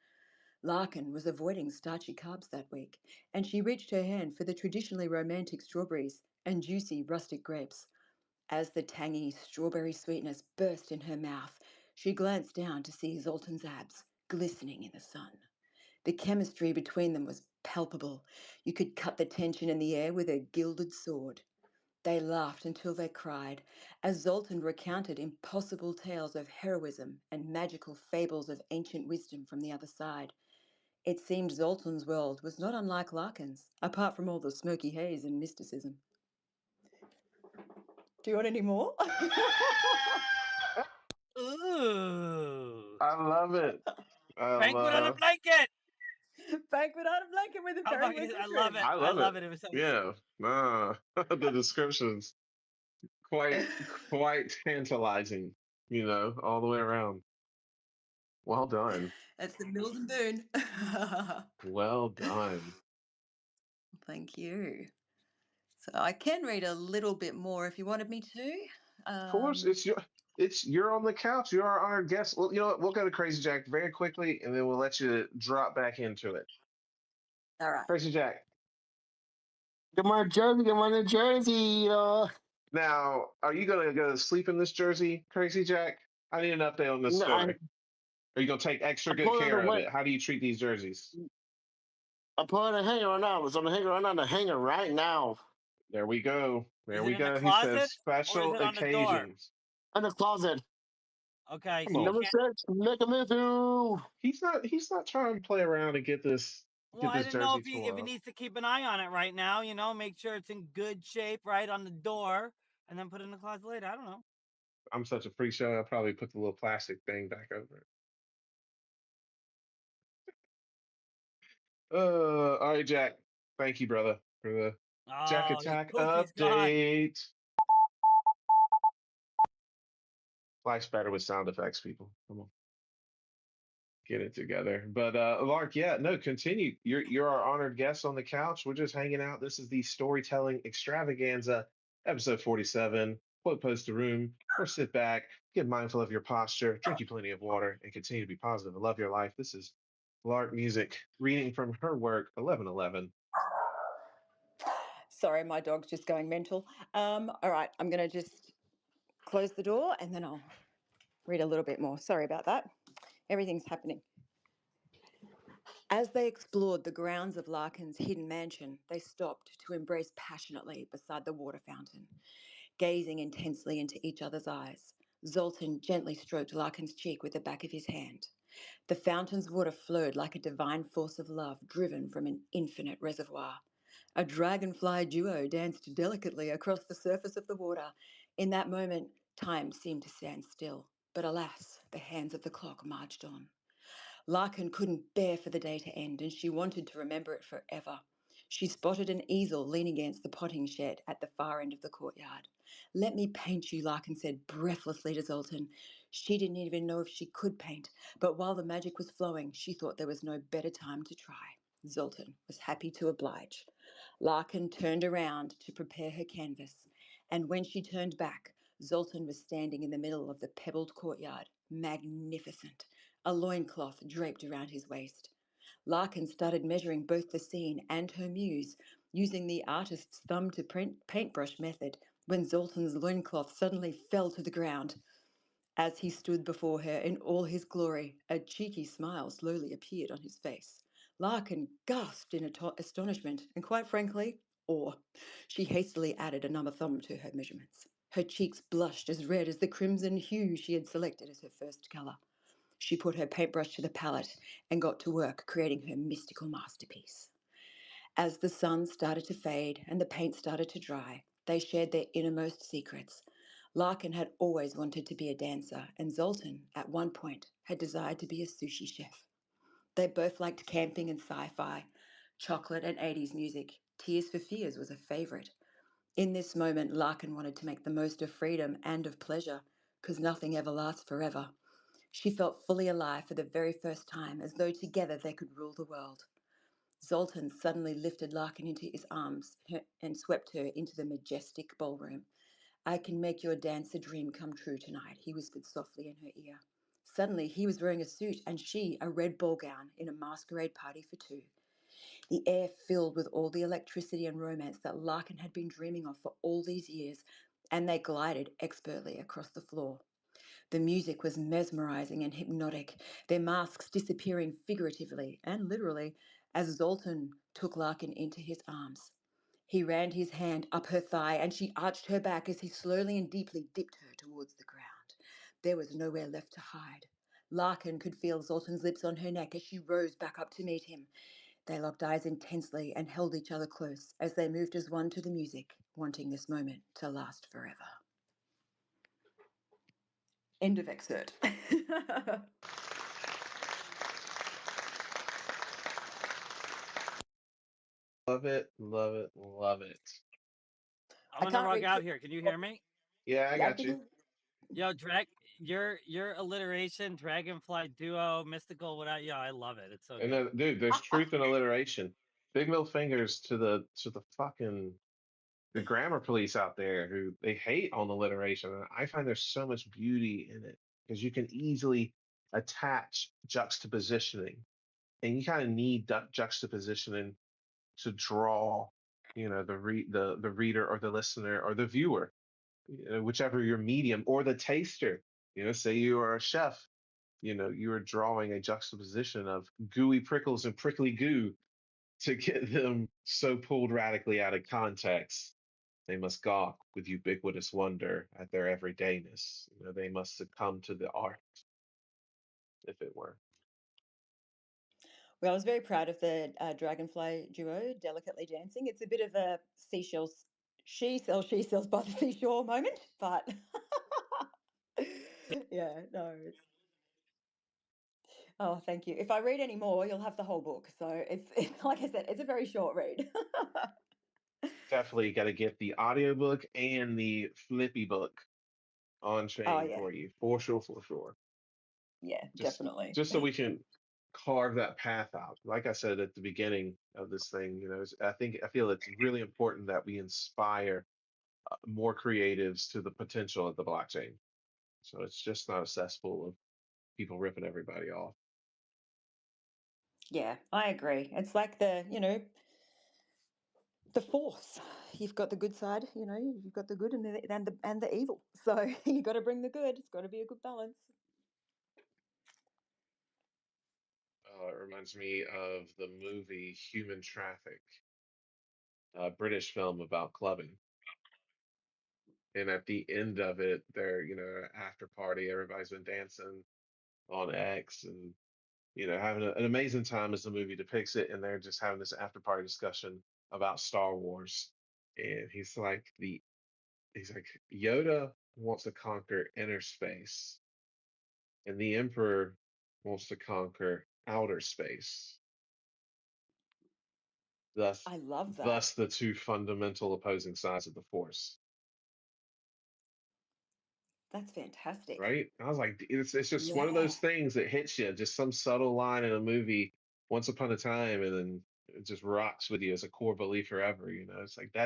Larkin was avoiding starchy carbs that week, and she reached her hand for the traditionally romantic strawberries and juicy rustic grapes. As the tangy strawberry sweetness burst in her mouth, she glanced down to see Zoltan's abs glistening in the sun. The chemistry between them was palpable. You could cut the tension in the air with a gilded sword. They laughed until they cried, as Zoltan recounted impossible tales of heroism and magical fables of ancient wisdom from the other side. It seemed Zoltan's world was not unlike Larkin's, apart from all the smoky haze and mysticism. Do you want any more? Ooh. I love it. I Banquet on a love. blanket. Banquet on a blanket with a How about periwinkle I love trim. it. I I love love it. it. It was so Yeah. The descriptions quite tantalizing. All the way around. Well done. That's the Mills and Boone. Well done. Thank you. So I can read a little bit more if you wanted me to. Of course, you're on the couch. You are our guest. Well, you know what? We'll go to Crazy Jack very quickly, and then we'll let you drop back into it. All right. Crazy Jack. Good morning, Jersey. Good morning, Jersey. Now, are you gonna go to sleep in this jersey, Crazy Jack? I need an update on this No, I, story. Are you gonna take extra I good pulled it care of away. it? How do you treat these jerseys? I pulled the hanger right now. It's on the hanger right now. The hanger right now. There we go. There Is it we in the go. He says closet or is special it on the door? occasions. In the closet. Okay, Come so you on. Number can't. 6, make a move. He's not trying to play around and get this Well, get I this didn't know jersey if he tore up. needs to keep an eye on it right now. Make sure it's in good shape, right on the door, and then put it in the closet later. I don't know. I'm such a freak show. I'll probably put the little plastic thing back over it. All right, Jack. Thank you, brother, for the Jack Oh, his Attack poofy's gone. update. Life's better with sound effects, people. Come on, get it together. But Lark, yeah, no, continue. You're our honored guest on the couch. We're just hanging out. This is the storytelling extravaganza, episode 47. Quote post a room or sit back, get mindful of your posture, drink you plenty of water, and continue to be positive and love your life. This is Lark Music reading from her work 1111. Sorry, my dog's just going mental. All right, I'm going to just close the door and then I'll read a little bit more. Sorry about that. Everything's happening. As they explored the grounds of Larkin's hidden mansion, they stopped to embrace passionately beside the water fountain, gazing intensely into each other's eyes. Zoltan gently stroked Larkin's cheek with the back of his hand. The fountain's water flowed like a divine force of love driven from an infinite reservoir. A dragonfly duo danced delicately across the surface of the water. In that moment, time seemed to stand still. But alas, the hands of the clock marched on. Larkin couldn't bear for the day to end, and she wanted to remember it forever. She spotted an easel leaning against the potting shed at the far end of the courtyard. Let me paint you, Larkin said breathlessly to Zoltan. She didn't even know if she could paint, but while the magic was flowing, she thought there was no better time to try. Zoltan was happy to oblige. Larkin turned around to prepare her canvas, and when she turned back, Zoltan was standing in the middle of the pebbled courtyard, magnificent, a loincloth draped around his waist. Larkin started measuring both the scene and her muse, using the artist's thumb to paintbrush method, when Zoltan's loincloth suddenly fell to the ground. As he stood before her in all his glory, a cheeky smile slowly appeared on his face. Larkin gasped in astonishment and, quite frankly, awe. She hastily added another thumb to her measurements. Her cheeks blushed as red as the crimson hue she had selected as her first colour. She put her paintbrush to the palette and got to work creating her mystical masterpiece. As the sun started to fade and the paint started to dry, they shared their innermost secrets. Larkin had always wanted to be a dancer, and Zoltan, at one point, had desired to be a sushi chef. They both liked camping and sci fi, chocolate and 80s music. Tears for Fears was a favourite. In this moment, Larkin wanted to make the most of freedom and of pleasure, because nothing ever lasts forever. She felt fully alive for the very first time, as though together they could rule the world. Zoltan suddenly lifted Larkin into his arms and swept her into the majestic ballroom. I can make your dancer dream come true tonight, he whispered softly in her ear. Suddenly, he was wearing a suit and she a red ball gown in a masquerade party for two. The air filled with all the electricity and romance that Larkin had been dreaming of for all these years, and they glided expertly across the floor. The music was mesmerizing and hypnotic, their masks disappearing figuratively and literally as Zoltan took Larkin into his arms. He ran his hand up her thigh and she arched her back as he slowly and deeply dipped her towards the ground. There was nowhere left to hide. Larkin could feel Zoltan's lips on her neck as she rose back up to meet him. They locked eyes intensely and held each other close as they moved as one to the music, wanting this moment to last forever. End of excerpt. Love it, love it, love it. I'm I gonna can't rug read. out here. Can you hear me? Yeah, I Yeah, I got you. can. Yo, your alliteration, dragonfly duo, mystical, without yo, I love it. It's so And good. dude, there's truth in alliteration. Big middle fingers to the fucking the grammar police out there who they hate on alliteration. And I find there's so much beauty in it because you can easily attach juxtapositioning, and you kind of need juxtapositioning to draw, the reader or the listener or the viewer, whichever your medium or the taster. Say you are a chef, you are drawing a juxtaposition of gooey prickles and prickly goo to get them so pulled radically out of context. They must gawk with ubiquitous wonder at their everydayness. They must succumb to the art, if it were. Well, I was very proud of the dragonfly duo, delicately dancing. It's a bit of a seashells, she sells by the seashore moment, but yeah, no. Oh, thank you. If I read any more, you'll have the whole book. So it's like I said, it's a very short read. Definitely got to get the audiobook and the flippy book on Oh chain yeah, for you, for sure, for sure. yeah, Just definitely. just so we can carve that path out. Like I said at the beginning of this thing, I feel it's really important that we inspire more creatives to the potential of the blockchain. So it's just not a cesspool of people ripping everybody off. Yeah, I agree. It's like the force. You've got the good side, you've got the good and the evil. So you got to bring the good. It's got to be a good balance. It reminds me of the movie Human Traffic, a British film about clubbing. And at the end of it, they're, after party, everybody's been dancing on X and, having an amazing time as the movie depicts it. And they're just having this after party discussion about Star Wars. And he's like, Yoda wants to conquer inner space, and the Emperor wants to conquer outer space. Thus, I love that. thus the two fundamental opposing sides of the Force. That's fantastic. Right? I was like, it's just one of Yeah. those things that hits you, just some subtle line in a movie once upon a time, and then it just rocks with you as a core belief forever. It's like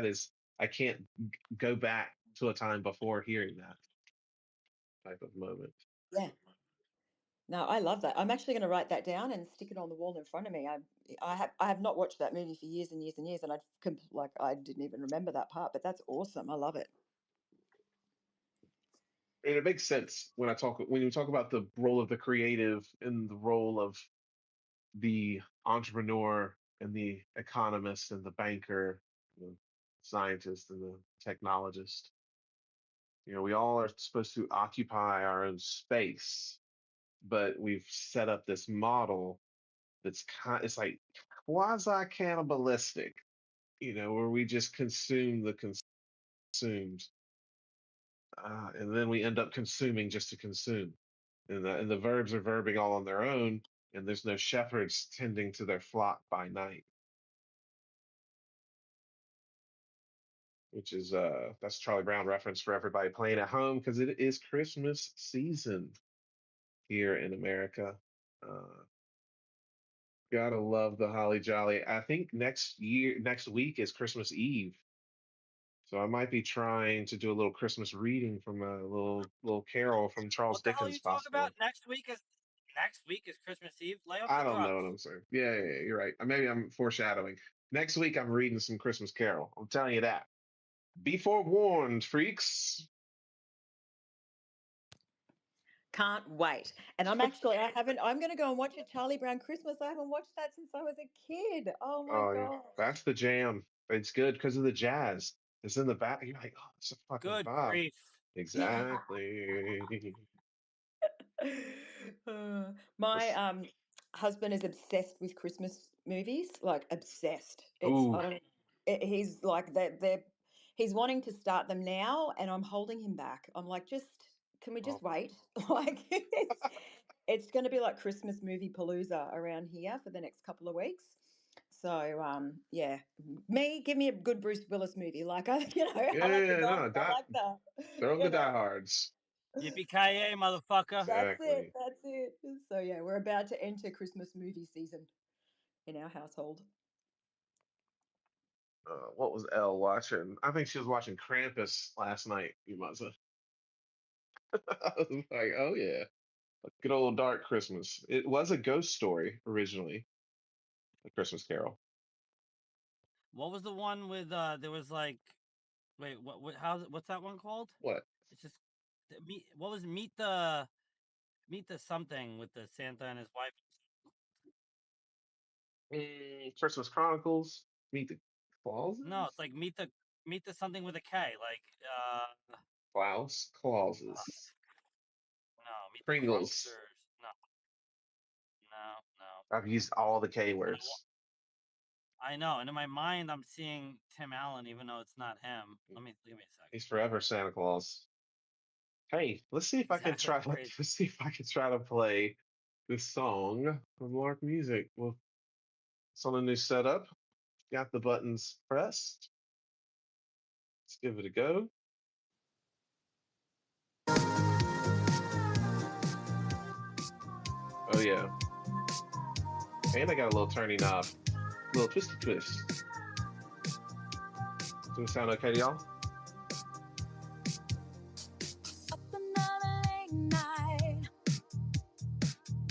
I can't go back to a time before hearing that type of moment. Yeah. No, I love that. I'm actually going to write that down and stick it on the wall in front of me. I have not watched that movie for years and years and years, and I didn't even remember that part. But that's awesome. I love it. And it makes sense when you talk about the role of the creative and the role of the entrepreneur and the economist and the banker, the scientist and the technologist. We all are supposed to occupy our own space, but we've set up this model that's it's like quasi cannibalistic, where we just consume the consumed, and then we end up consuming just to consume, and the verbs are verbing all on their own, and there's no shepherds tending to their flock by night, which is that's Charlie Brown reference for everybody playing at home because it is Christmas season here in America. Uh, Gotta love the holly jolly. I think next week is Christmas Eve. So I might be trying to do a little Christmas reading from a little carol from Charles What the hell are Dickens, you talking about? possibly. Next week is Christmas Eve. Lay off I the don't know what drugs. I'm saying. Yeah, you're right. Maybe I'm foreshadowing. Next week I'm reading some Christmas carol. I'm telling you that. Be forewarned, freaks. Can't wait. And I'm going to go and watch a Charlie Brown Christmas. I haven't watched that since I was a kid. Oh my Oh yeah, God. that's the jam. It's good because of the jazz. It's in the back. You're like, oh, it's a fucking Good vibe. grief. Exactly. My husband is obsessed with Christmas movies, like obsessed. It's Ooh, I don't. He's like he's wanting to start them now, and I'm holding him back. I'm like, can we just oh, wait? Like it's going to be like Christmas movie palooza around here for the next couple of weeks. So yeah, give me a good Bruce Willis movie. Like I like the yeah, dogs. no, I like the throw the you know. diehards. Yippee-ki-yay, motherfucker. That's it. Exactly. That's it. So yeah, we're about to enter Christmas movie season in our household. What was Elle watching? I think she was watching Krampus last night. You must have. I was like, oh yeah, a good old dark Christmas. It was a ghost story originally, a Christmas Carol. What was the one with there was like wait, what's that one called? What? It's just what was meet the something with the Santa and his wife. Christmas Chronicles. Meet the No, Clauses. it's like meet the something with a K, like Klaus Clauses. no, meet the Pringles. Crunksters. No. I've used all the K And words. I know, and in my mind, I'm seeing Tim Allen, even though it's not him. Give me a second. He's forever Santa Claus. Hey, let's see if I can Exactly. try. Let's see if I can try to play this song from Lark Music. Well, it's on a new setup. Got the buttons pressed. Let's give it a go. Oh yeah. And I got a little turny knob. A little twisty twist. Does it sound okay to y'all? Up another late night,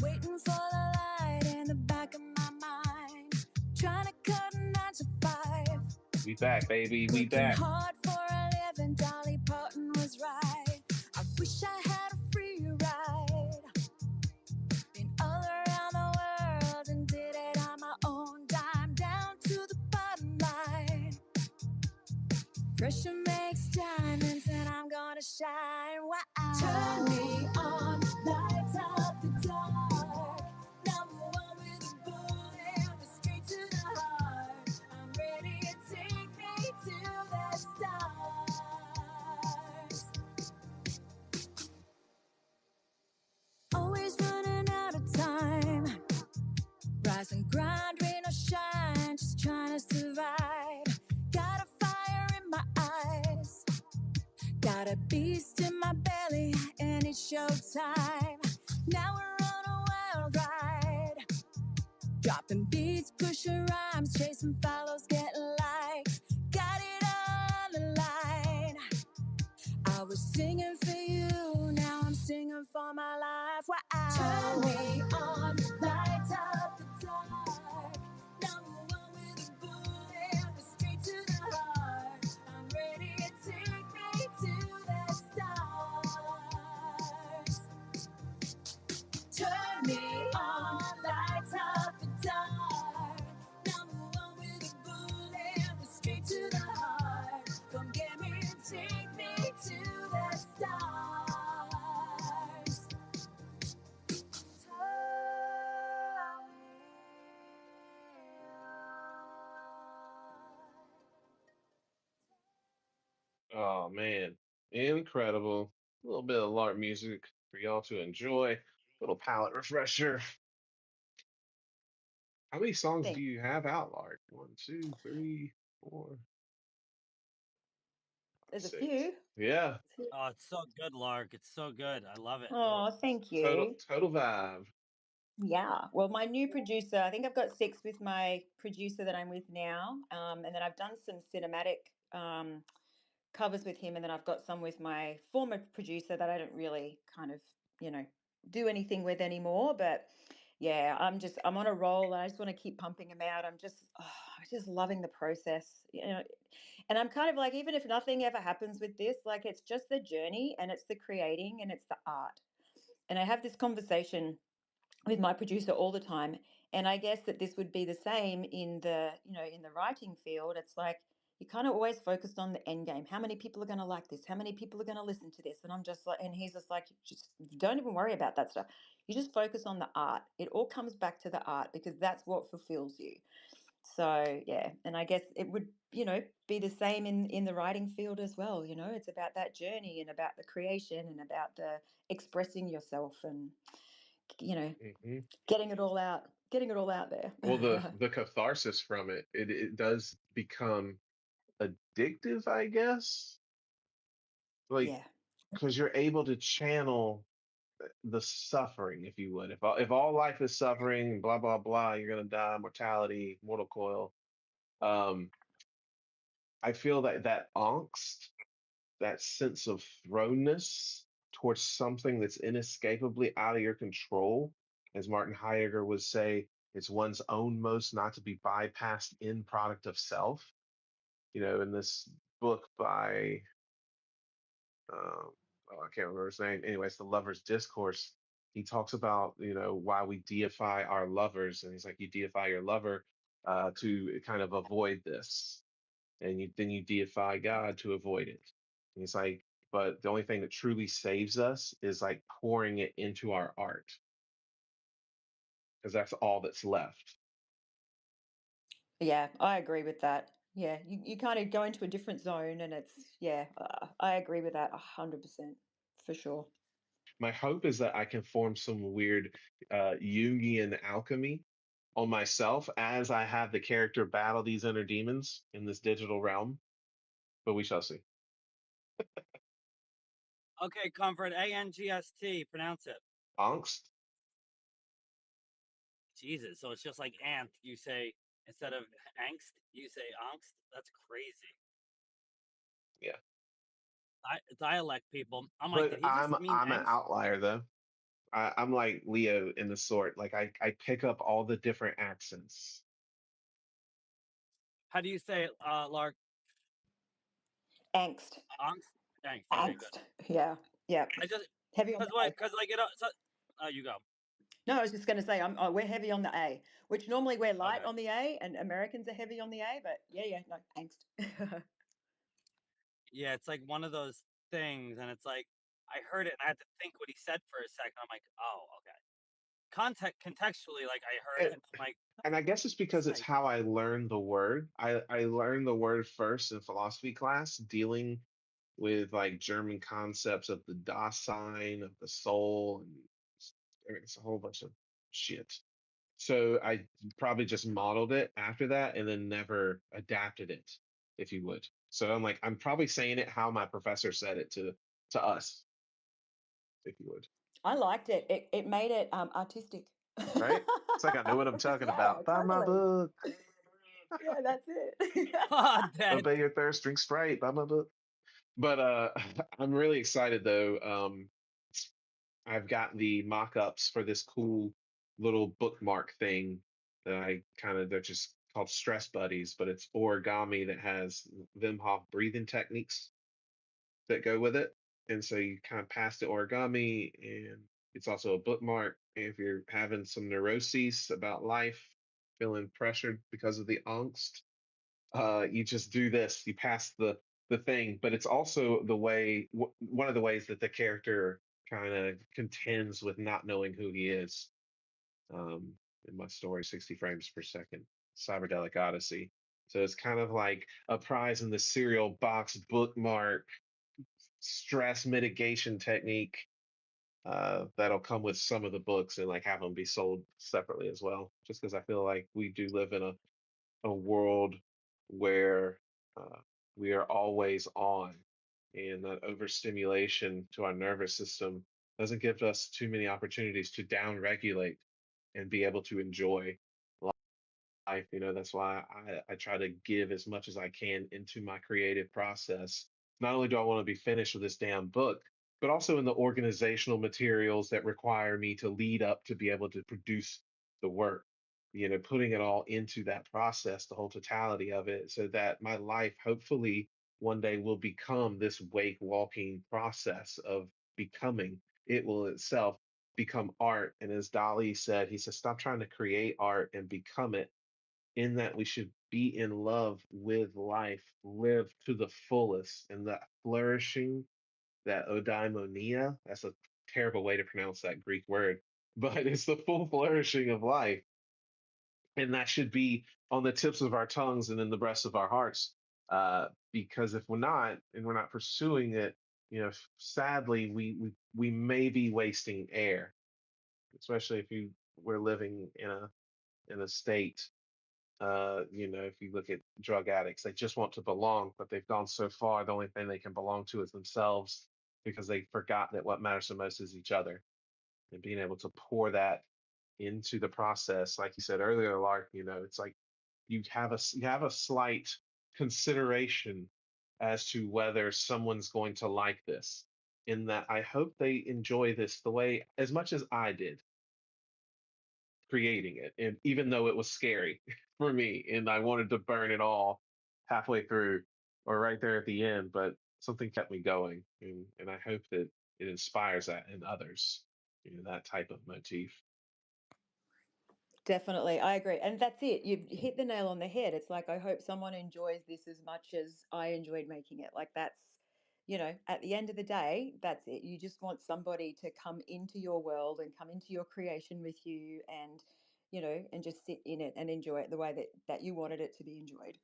waiting for the light in the back of my mind, trying to cut a 9 to 5. We back, baby. We Working back. hard for a living, Dolly Parton was right. I wish I had a free ride. Been all around the world and did it on my own dime, down to the bottom line. Pressure makes diamonds and I'm gonna shine. Wow. Turn me on, lights up the dark. Number one with a bullet, straight to the heart. I'm ready to take me to the stars. Always running out of time. Rise and grind, rain or shine, just trying to survive. Got a fire in my eyes, got a beast in my belly, and it's showtime. Now we're on a wild ride, dropping beats, pushing rhymes, chasing follows, getting likes. Got it all on the line. I was singing for you, now I'm singing for my life. Wow. Turn me on, lights up the dark. Number one with a bullet, straight to the heart. I'm ready to take me to the stars. Turn me on, lights up the dark. Number one with a bullet, straight to the heart. Come get me and take me to the stars. Oh man, incredible! A little bit of LARP music for y'all to enjoy. Little palette refresher. How many songs do Thank. you have out, Lark? One, two, three, four, There's a six. few. Yeah, Oh, it's so good, Lark. It's so good. I love it. Oh, thank total you. total vibe. Yeah. Well, my new producer, I think I've got six with my producer that I'm with now. And then I've done some cinematic covers with him. And then I've got some with my former producer that I don't really kind of, you know, do anything with anymore. But yeah, I'm on a roll and I just want to keep pumping them out. I'm just loving the process, you know. And I'm kind of like, even if nothing ever happens with this, like it's just the journey and it's the creating and it's the art. And I have this conversation with my producer all the time, and I guess that this would be the same in the, you know, in the writing field. It's like you kind of always focused on the end game. How many people are going to like this? How many people are going to listen to this? And I'm just like, and he's just like, just don't even worry about that stuff. You just focus on the art. It all comes back to the art because that's what fulfills you. So yeah, and I guess it would, you know, be the same in the writing field as well. You know, it's about that journey and about the creation and about the expressing yourself and, you know, Hmm. getting it all out there. Well, the catharsis from it does become addictive, I guess. Like, Yeah. because you're able to channel the suffering, if you would. If all life is suffering, blah blah blah, you're gonna die, mortality, mortal coil. Um, I feel that that angst, that sense of thrownness towards something that's inescapably out of your control, as Martin Heidegger would say, it's one's own most not to be bypassed in product of self. You know, in this book by oh, I can't remember his name. Anyways, the Lover's Discourse. He talks about, you know, why we deify our lovers, and he's like, you deify your lover to kind of avoid this, and then you deify God to avoid it. And he's like, but the only thing that truly saves us is like pouring it into our art, because that's all that's left. Yeah, I agree with that. Yeah, you kind of go into a different zone and it's, yeah, I agree with that 100% for sure. My hope is that I can form some weird Jungian alchemy on myself as I have the character battle these inner demons in this digital realm, but we shall see. Okay, Comfort. ANGST. Pronounce it. Angst? Jesus. So it's just like ant. You say instead of angst, you say angst. That's crazy. Yeah. Dialect people. I'm like, But did he I'm just mean I'm an angst? outlier though. I'm like Leo in the sort. Like I pick up all the different accents. How do you say it, Lark? Angst. Angst. Angst. Okay, good. Angst. Yeah. Yeah. I just Heavy on because the what? A. Because like you go. No, I was just going to say, we're heavy on the A, which normally we're light Okay. on the A, and Americans are heavy on the A. But yeah, no, angst. Yeah, it's like one of those things, and it's like I heard it and I had to think what he said for a second. I'm like, oh, okay. Contextually, like I heard it. And I'm like, and I guess it's this because it's guy. how I learned the word. I learned the word first in philosophy class, dealing with like German concepts of the Dasein, of the soul, and it's a whole bunch of shit. So I probably just modeled it after that and then never adapted it, if you would. So I'm like, I'm probably saying it how my professor said it to us, if you would. I liked it. It made it artistic. Right? It's like I know what I'm Just talking yeah, about. Buy my totally. book. Yeah, that's it. God, dead. Obey your thirst, drink Sprite. Buy my book. But I'm really excited though. I've got the mock-ups for this cool little bookmark thing that they're just called stress buddies, but it's origami that has Wim Hof breathing techniques that go with it. And so you kind of pass the origami, and it's also a bookmark. And if you're having some neuroses about life, feeling pressured because of the angst, you just do this. You pass the thing, but it's also one of the ways that the character kind of contends with not knowing who he is. In my story, 60 frames per second, Cyberdelic Odyssey. So it's kind of like a prize in the cereal box bookmark stress mitigation technique that'll come with some of the books and like have them be sold separately as well. Just because I feel like we do live in a world where uh, we are always on, and that overstimulation to our nervous system doesn't give us too many opportunities to down regulate and be able to enjoy life. That's why I try to give as much as I can into my creative process. Not only do I want to be finished with this damn book, but also in the organizational materials that require me to lead up to be able to produce the work. Putting it all into that process, the whole totality of it, so that my life hopefully one day will become this wake walking process of becoming. It will itself become art. And as Dali said, he says, stop trying to create art and become it, in that we should be in love with life, live to the fullest, and that flourishing, that eudaimonia, that's a terrible way to pronounce that Greek word, but it's the full flourishing of life. And that should be on the tips of our tongues and in the breasts of our hearts. Because if we're not, and we're not pursuing it, sadly, we may be wasting air, especially if we're living in a state. If you look at drug addicts, they just want to belong, but they've gone so far, the only thing they can belong to is themselves, because they forgot that what matters the most is each other. And being able to pour that into the process, like you said earlier, Lark, it's like you have a slight consideration as to whether someone's going to like this. In that, I hope they enjoy this the way as much as I did creating it. And even though it was scary for me and I wanted to burn it all halfway through or right there at the end, but something kept me going. And I hope that it inspires that in others, that type of motif. Definitely, I agree. And that's it. You've hit the nail on the head. It's like, I hope someone enjoys this as much as I enjoyed making it. Like, that's, at the end of the day, that's it. You just want somebody to come into your world and come into your creation with you, and, and just sit in it and enjoy it the way that you wanted it to be enjoyed.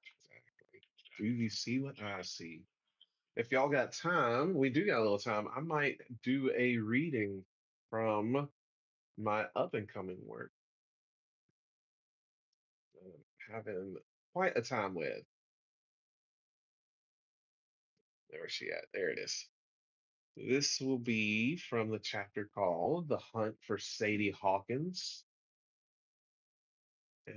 Exactly. Do you see what I see? If y'all got time, we do got a little time. I might do a reading from my up and coming work. Having quite a time with. Where's she at? There it is. This will be from the chapter called The Hunt for Sadie Hawkins. And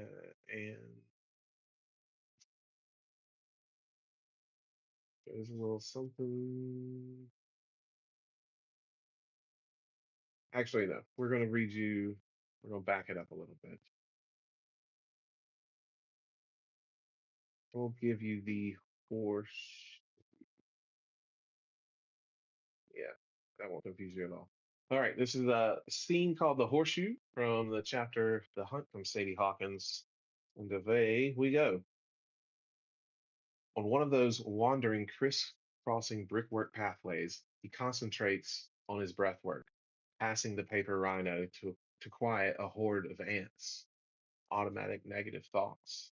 there's a little something. Actually, no, we're going to back it up a little bit. We'll give you the horse. Yeah, that won't confuse you at all. All right, this is a scene called The Horseshoe from the chapter The Hunt from Sadie Hawkins. And away we go. On one of those wandering, criss-crossing brickwork pathways, he concentrates on his breathwork, passing the paper rhino to quiet a horde of ants. Automatic negative thoughts.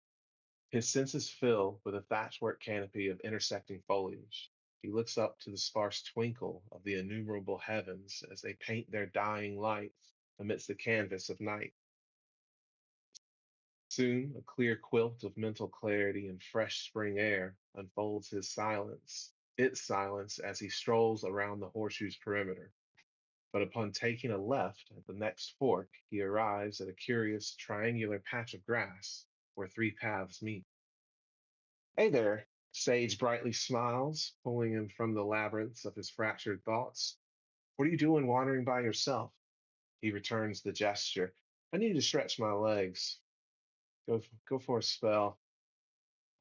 His senses fill with a thatchwork canopy of intersecting foliage. He looks up to the sparse twinkle of the innumerable heavens as they paint their dying lights amidst the canvas of night. Soon, a clear quilt of mental clarity and fresh spring air unfolds its silence, as he strolls around the horseshoe's perimeter. But upon taking a left at the next fork, he arrives at a curious triangular patch of grass where three paths meet. Hey there, Sage brightly smiles, pulling him from the labyrinths of his fractured thoughts. What are you doing wandering by yourself? He returns the gesture. I need to stretch my legs. Go for a spell.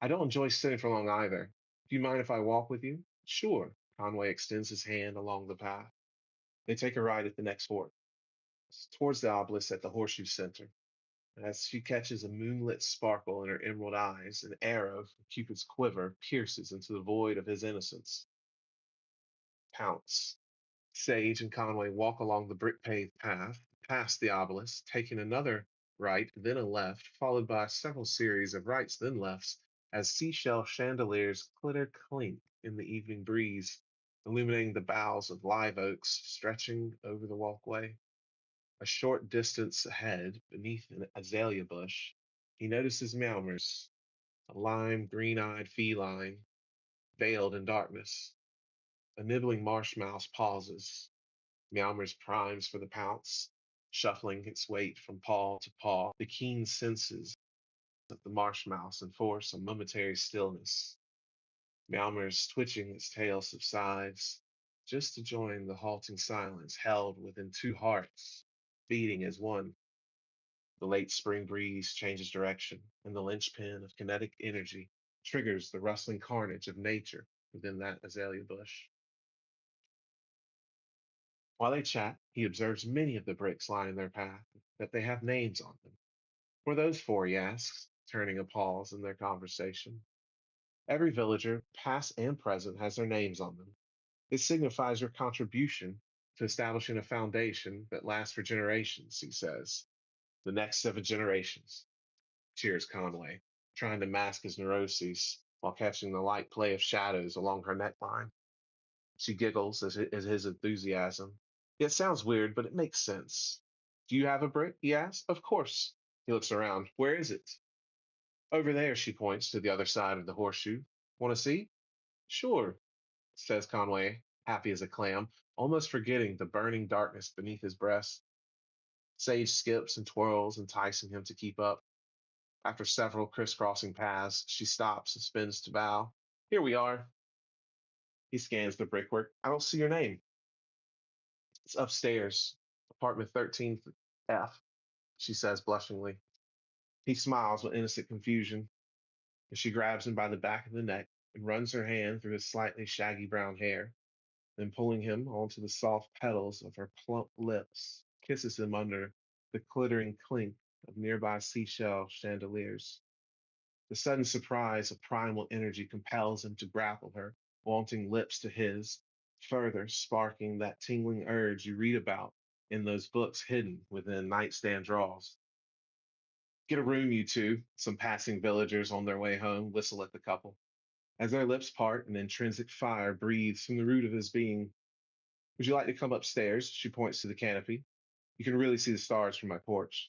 I don't enjoy sitting for long either. Do you mind if I walk with you? Sure. Conway extends his hand along the path. They take a ride at the next fork, towards the obelisk at the horseshoe center. As she catches a moonlit sparkle in her emerald eyes, an arrow from Cupid's quiver pierces into the void of his innocence. Pounce. Sage and Conway walk along the brick paved path, past the obelisk, taking another right, then a left, followed by several series of rights, then lefts, as seashell chandeliers glitter clink in the evening breeze, illuminating the boughs of live oaks stretching over the walkway. A short distance ahead, beneath an azalea bush, he notices Meowmers, a lime green eyed feline, veiled in darkness. A nibbling marsh mouse pauses. Meowmers primes for the pounce, shuffling its weight from paw to paw. The keen senses of the marsh mouse enforce a momentary stillness. Meowmers twitching its tail subsides, just to join the halting silence held within two hearts, beating as one. The late spring breeze changes direction, and the linchpin of kinetic energy triggers the rustling carnage of nature within that azalea bush. While they chat, he observes many of the bricks lining their path, that they have names on them. What are those for, he asks, turning a pause in their conversation. Every villager, past and present, has their names on them. It signifies your contribution to establishing a foundation that lasts for generations, he says. The next 7 generations. Cheers, Conway, trying to mask his neuroses while catching the light play of shadows along her neckline. She giggles at his enthusiasm. It sounds weird, but it makes sense. Do you have a brick? He asks. Of course. He looks around. Where is it? Over there, she points to the other side of the horseshoe. Want to see? Sure, says Conway, happy as a clam, almost forgetting the burning darkness beneath his breast. Sage skips and twirls, enticing him to keep up. After several crisscrossing paths, she stops and spins to bow. Here we are. He scans the brickwork. I don't see your name. It's upstairs, apartment 13F, she says blushingly. He smiles with innocent confusion, and she grabs him by the back of the neck and runs her hand through his slightly shaggy brown hair, then pulling him onto the soft petals of her plump lips, kisses him under the glittering clink of nearby seashell chandeliers. The sudden surprise of primal energy compels him to grapple her, wanting lips to his, further sparking that tingling urge you read about in those books hidden within nightstand drawers. Get a room, you two, some passing villagers on their way home whistle at the couple. As their lips part, an intrinsic fire breathes from the root of his being. Would you like to come upstairs? She points to the canopy. You can really see the stars from my porch.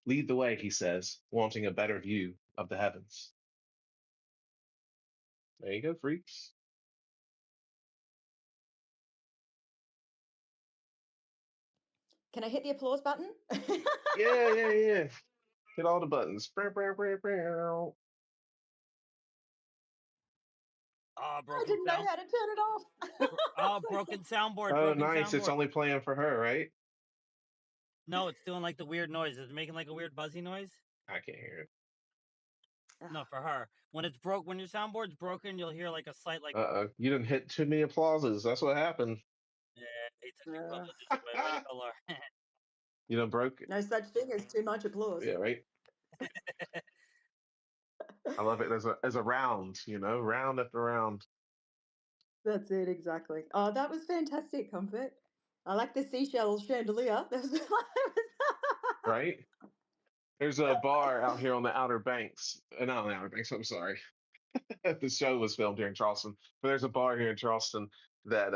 Lead the way, he says, wanting a better view of the heavens. There you go, freaks. Can I hit the applause button? Yeah. Hit all the buttons. Ah, I broken didn't know sound. how to turn it off. Broken soundboard. Oh, Broken nice. It's soundboard. only playing for her, right? No, it's doing like the weird noise. It's making like a weird buzzy noise. I can't hear it. No, for her. When it's broke, when your soundboard's broken, you'll hear like a slight like. You didn't hit too many applauses. That's what happened. Yeah, he took the privileges away. Way to go, Laura. You done broke it. No such thing as too much applause. Yeah, right. I love it as a round, round after round. That's it, exactly. Oh, that was fantastic, Comfort. I like the seashell chandelier. That was, Right? There's a bar out here on the Outer Banks. Not on the Outer Banks, I'm sorry. The show was filmed here in Charleston, but there's a bar here in Charleston that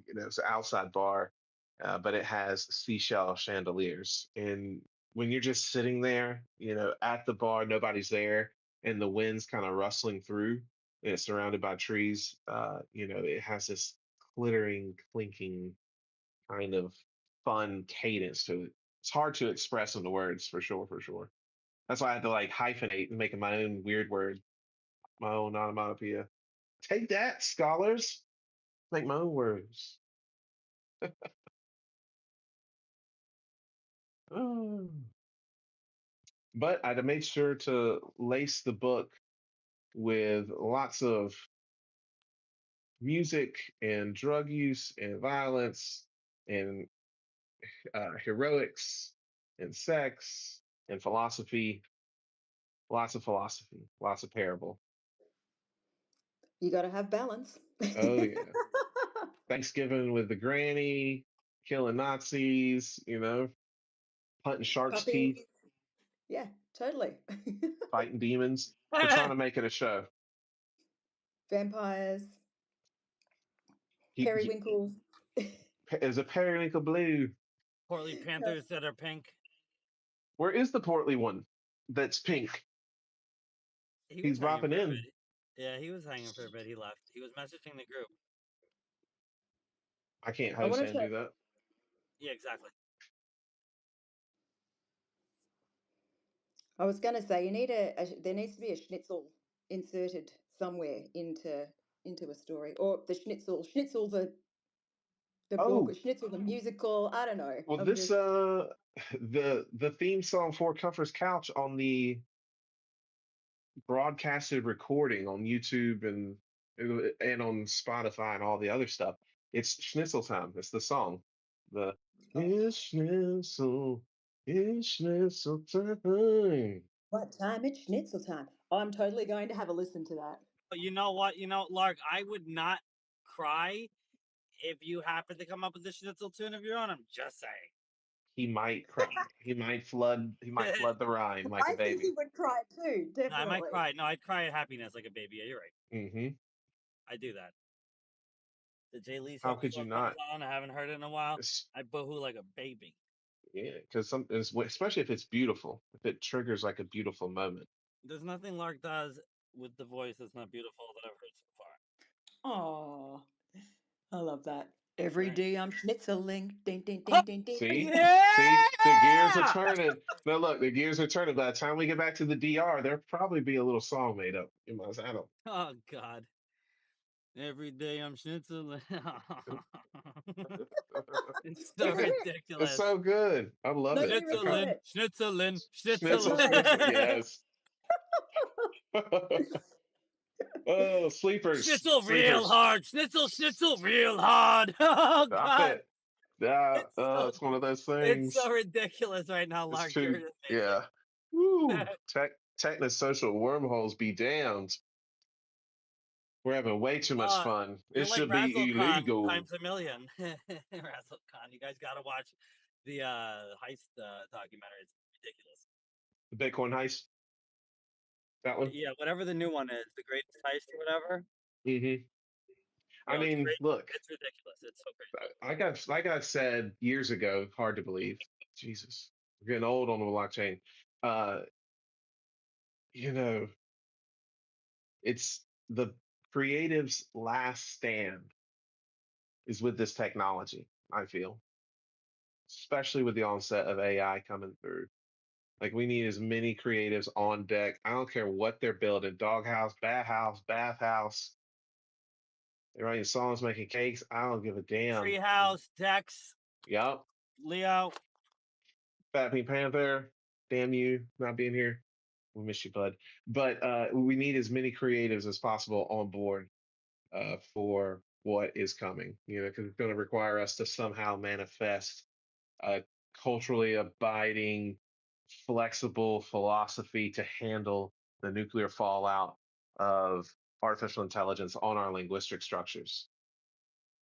it's an outside bar, but it has seashell chandeliers. And when you're just sitting there, at the bar, nobody's there, and the wind's kind of rustling through, and it's surrounded by trees. It has this glittering, clinking kind of fun cadence to it. It's hard to express in the words, for sure, for sure. That's why I had to like hyphenate and make my own weird word, my own onomatopoeia. Take that, scholars. Make my own words. Oh. But I'd have made sure to lace the book with lots of music and drug use and violence and heroics and sex and philosophy. Lots of parable. you got to have balance. Oh, yeah. Thanksgiving with the granny, killing Nazis, hunting sharks' Puppies. teeth. Yeah, totally. Fighting demons. We're trying to make it a show. Vampires, He periwinkles. is a periwinkle blue. Portly panthers that are pink. Where is the portly one that's pink? He was He's hanging dropping for a in. bit. Yeah, he was hanging for a bit. He left. He was messaging the group. I can't I host want and do to. that. Yeah, exactly. I was going to say there needs to be a schnitzel inserted somewhere into a story, or the schnitzel the book, or Oh, schnitzel the musical. I don't know. well, I'm this just the theme song for Comfort's Couch on the broadcasted recording on YouTube and on Spotify and all the other stuff. It's Schnitzel time. It's the song. The oh, It's Schnitzel time. what time? It's schnitzel time. I'm totally going to have a listen to that. But you know what? Lark, I would not cry if you happen to come up with a schnitzel tune of your own. I'm just saying. He might cry. He might flood. He might flood the Rhine like a I think he baby. would cry too, No, I might definitely. cry. No, I'd cry at happiness like a baby. Yeah, you're right. Hmm. I do that. The Jay Lee How song could you comes not? on. I haven't heard it in a while. It's- I boohoo like a baby. yeah, because especially if it's beautiful, if it triggers like a beautiful moment. There's nothing Lark does with the voice that's not beautiful that I've heard so far. Oh, I love that. Every Thank day I'm schnitzeling. Ding, ding, Oh, ding, ding, ding, ding. See, the gears are yeah! turning. Now look, the gears are turning. By the time we get back to the DR, there'll probably be a little song made up in my saddle. Oh, God. Every day I'm schnitzeling. It's so It's ridiculous. so good. I love it. Nobody I record kind Schnitzelin, it. schnitzelin, schnitzel, No. schnitzel. schnitzelin. Yes. Oh, sleepers, Schnitzel real sleepers. hard. Schnitzel real hard. Oh, Stop God. it. Yeah, It's so, it's one of those it's so things. ridiculous right now, It's Lark. You're too, amazing. yeah. Woo. Technosocial wormholes be damned. We're having way too much fun. It You're like should be Razzlecon illegal. times a million. Razzlecon. You guys got to watch the heist documentary. It's ridiculous. The Bitcoin heist. That one. Yeah, whatever the new one is, the greatest heist or whatever. Hmm. I Yo, it's mean, great. look, It's ridiculous. It's so crazy. I got like I said years ago, hard to believe. Jesus, we're getting old on the blockchain. Uh, you know, it's the creative's last stand is with this technology, I feel, especially with the onset of AI coming through. Like we need as many creatives on deck. I don't care what they're building, doghouse, bathhouse. They're writing songs, making cakes. I don't give a damn. Treehouse, Dex, Yup. Leo. Fat Pink Panther, damn you not being here. We miss you, bud. But we need as many creatives as possible on board for what is coming. You know, because it's going to require us to somehow manifest a culturally abiding, flexible philosophy to handle the nuclear fallout of artificial intelligence on our linguistic structures.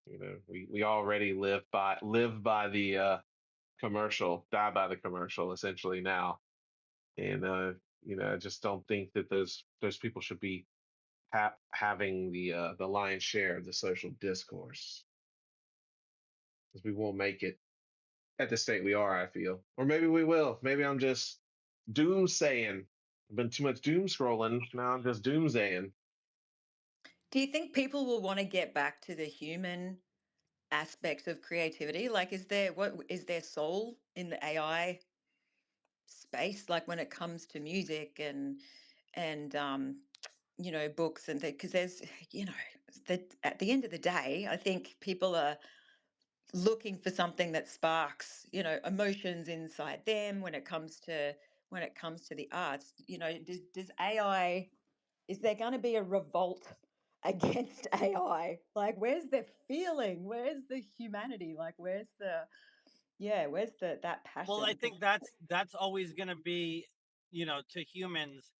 You know, we already live by the commercial, die by the commercial, essentially now. And you know, I just don't think that those people should be having the lion's share of the social discourse because we won't make it at the state we are. I feel, or maybe we will. Maybe I'm just doomsaying. I've been too much doom scrolling. Now I'm just doomsaying. Do you think people will want to get back to the human aspects of creativity? Like, is there soul in the AI space? Like when it comes to music and books and because there's that at the end of the day, I think people are looking for something that sparks emotions inside them when it comes to the arts. Does AI is there going to be a revolt against AI? Like, where's the feeling? Where's the humanity? Like, where's that Well, I passion? think that's always going to be, to humans,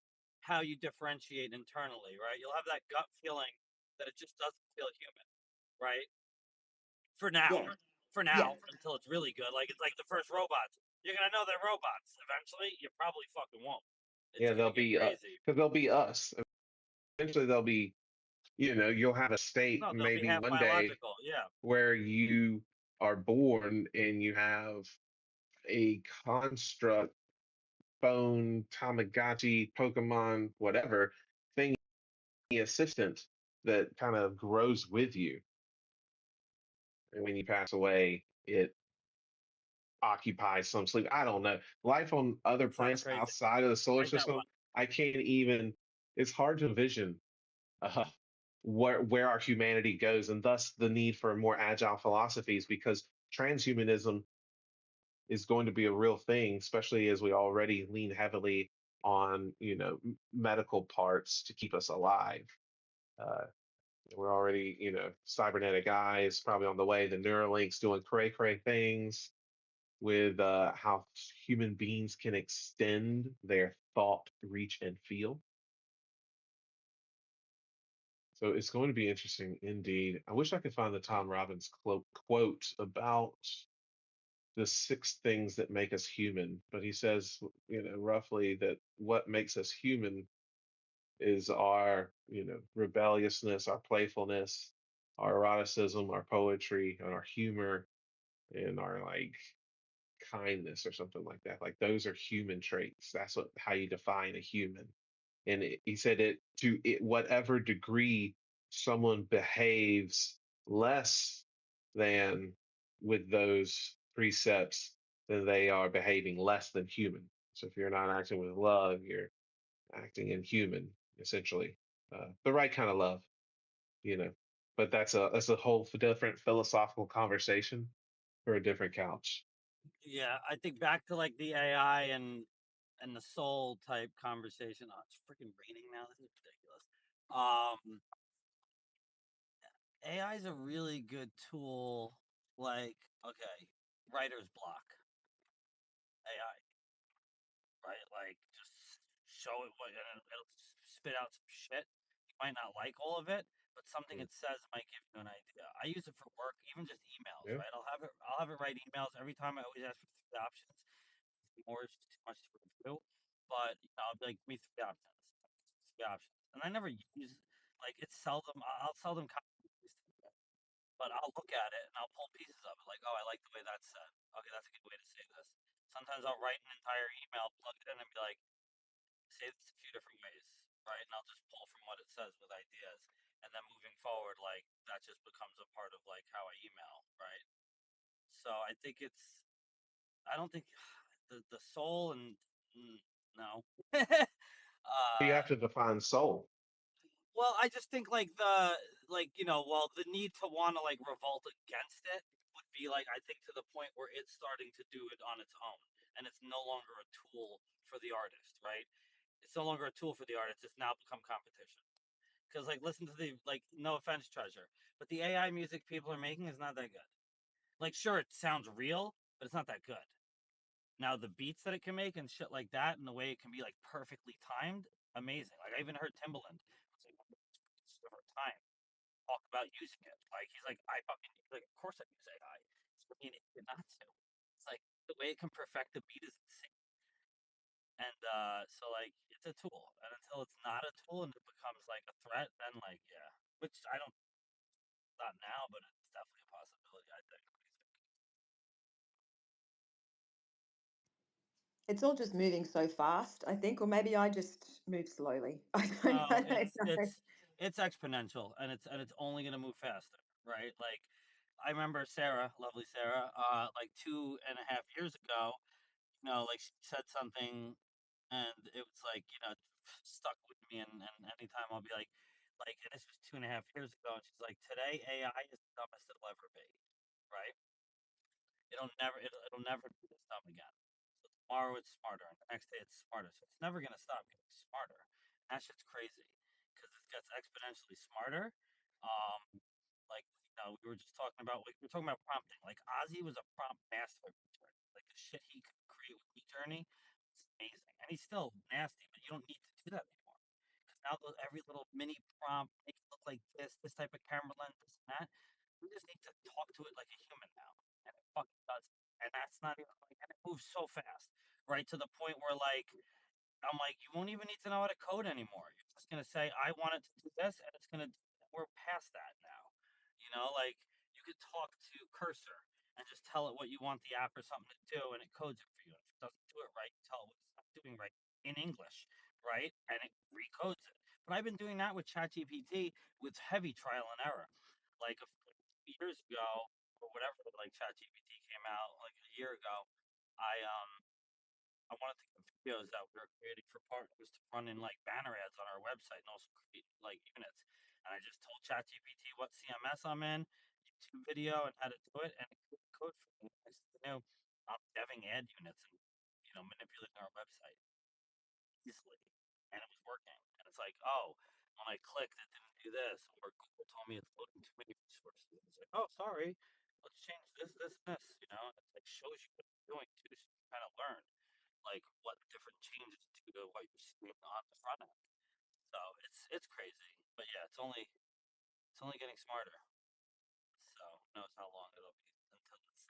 how you differentiate internally, right? You'll have that gut feeling that it just doesn't feel human, right? For now, Yeah, for yeah, now, until it's really good. Like it's like the first robots. You're gonna know they're robots. Eventually, you probably fucking won't. It's Yeah, gonna they'll get be crazy. because they'll be us. Eventually, they'll be. You'll have a state No, they'll be maybe half one day biological. Yeah. where you are born and you have a construct, phone, Tamagotchi, Pokemon, whatever thing assistant that kind of grows with you. And when you pass away, it occupies some sleep. I don't know. Life on other It's not planets crazy. outside of the solar Write that system, one. I can't even, it's hard to envision uh, where our humanity goes, and thus the need for more agile philosophies because transhumanism is going to be a real thing, especially as we already lean heavily on, medical parts to keep us alive. Uh, we're already, cybernetic eyes probably on the way. The Neuralink's doing cray cray things with how human beings can extend their thought, reach, and feel. So it's going to be interesting indeed. I wish I could find the Tom Robbins quote about the 6 things that make us human, but he says, roughly that what makes us human is our, rebelliousness, our playfulness, our eroticism, our poetry, and our humor, and our like kindness or something like that. Like those are human traits. That's how you define a human. And he said whatever degree someone behaves less than with those precepts, then they are behaving less than human. So if you're not acting with love, you're acting inhuman, essentially. The right kind of love, you know. But that's a whole different philosophical conversation for a different couch. Yeah, I think back to like the AI and the soul type conversation. Oh, it's freaking raining now. This is ridiculous. AI is a really good tool. Like, okay, writer's block. AI, right? Like, just show it what, and it'll spit out some shit. You might not like all of it, but something Mm. it says might give you an idea. I use it for work, even just emails, Yeah. right? I'll have it write emails every time. I always ask for 3 options. More is too much to review, but I'll be like, give me 3 options, 3 options, and I never use like it's seldom. I'll seldom copy and paste it, but I'll look at it and I'll pull pieces of it. Like, oh, I like the way that's said. Okay, that's a good way to say this. Sometimes I'll write an entire email, plug it in, and be like, say this a few different ways, right? And I'll just pull from what it says with ideas, and then moving forward, like that just becomes a part of like how I email, right? So I think it's. I don't think the soul and no. You uh, have to define soul. well, I just think like well, the need to want to like revolt against it would be like I think to the point where it's starting to do it on its own, and it's no longer a tool for the artist, right? It's no longer a tool for the artist. It's now become competition. Because like, listen to the like, no offense, Treasure, but the AI music people are making is not that good. Like, sure, it sounds real, but it's not that good. Now the beats that it can make and shit like that, and the way it can be like perfectly timed, amazing. Like I even heard Timbaland was like over time talk about using it. Like he's like, I fucking like, of course I use AI. It's an idiot not to. It's like the way it can perfect the beat is insane. And so like it's a tool, and until it's not a tool and it becomes like a threat, then like yeah, which I don't not now, but it's definitely a possibility. I think. It's all just moving so fast, I think, or maybe I just move slowly. No, I don't know. it's exponential, and it's only gonna move faster, right? Like I remember Sarah, lovely Sarah, like 2.5 years ago, like she said something, and it was like stuck with me, and anytime I'll be and this was 2.5 years ago, and she's like, today AI is the dumbest it'll ever be, right? It'll never be this dumb again. So tomorrow it's smarter, and the next day it's smarter. So it's never gonna stop getting smarter. That shit's crazy because it gets exponentially smarter. Um, we were just talking about we were talking about prompting. Like Ozzy was a prompt master. Like the shit he could create with Journey, it's amazing, and he's still nasty, but you don't need to do that anymore because now every little mini prompt make it look like this type of camera lens, this and that. We just need to talk to it like a human now, and it fucking does. And that's not even like moves so fast, right? To the point where like I'm like, you won't even need to know how to code anymore. You're just gonna say, I want it to do this, and it's gonna. We're past that now. Like you could talk to cursor and just tell it what you want the app or something to do, and it codes it for you. If it doesn't do it right, you tell it what it's not doing right in English, right? And it recodes it. But I've been doing that with ChatGPT with heavy trial and error. Like a few years ago, or whatever, like ChatGPT came out like a year ago, I wanted to get videos that we were creating for partners to run in like banner ads on our website and also create like units. And I just told ChatGPT what CMS I'm in, YouTube video, and how to do it, and it code for me. Next thing you know, I'm deving ad units and manipulating our website easily, and it was working. And it's like, oh, when I clicked, it didn't do this, or Google told me it's loading too many resources. It's like, oh, sorry, let's change this, this, and this. It like shows you what you're doing too, so you can kind of learn like what different changes to what you're seeing on the front end. So it's crazy, but yeah, it's only getting smarter. So who knows how long it'll be until it's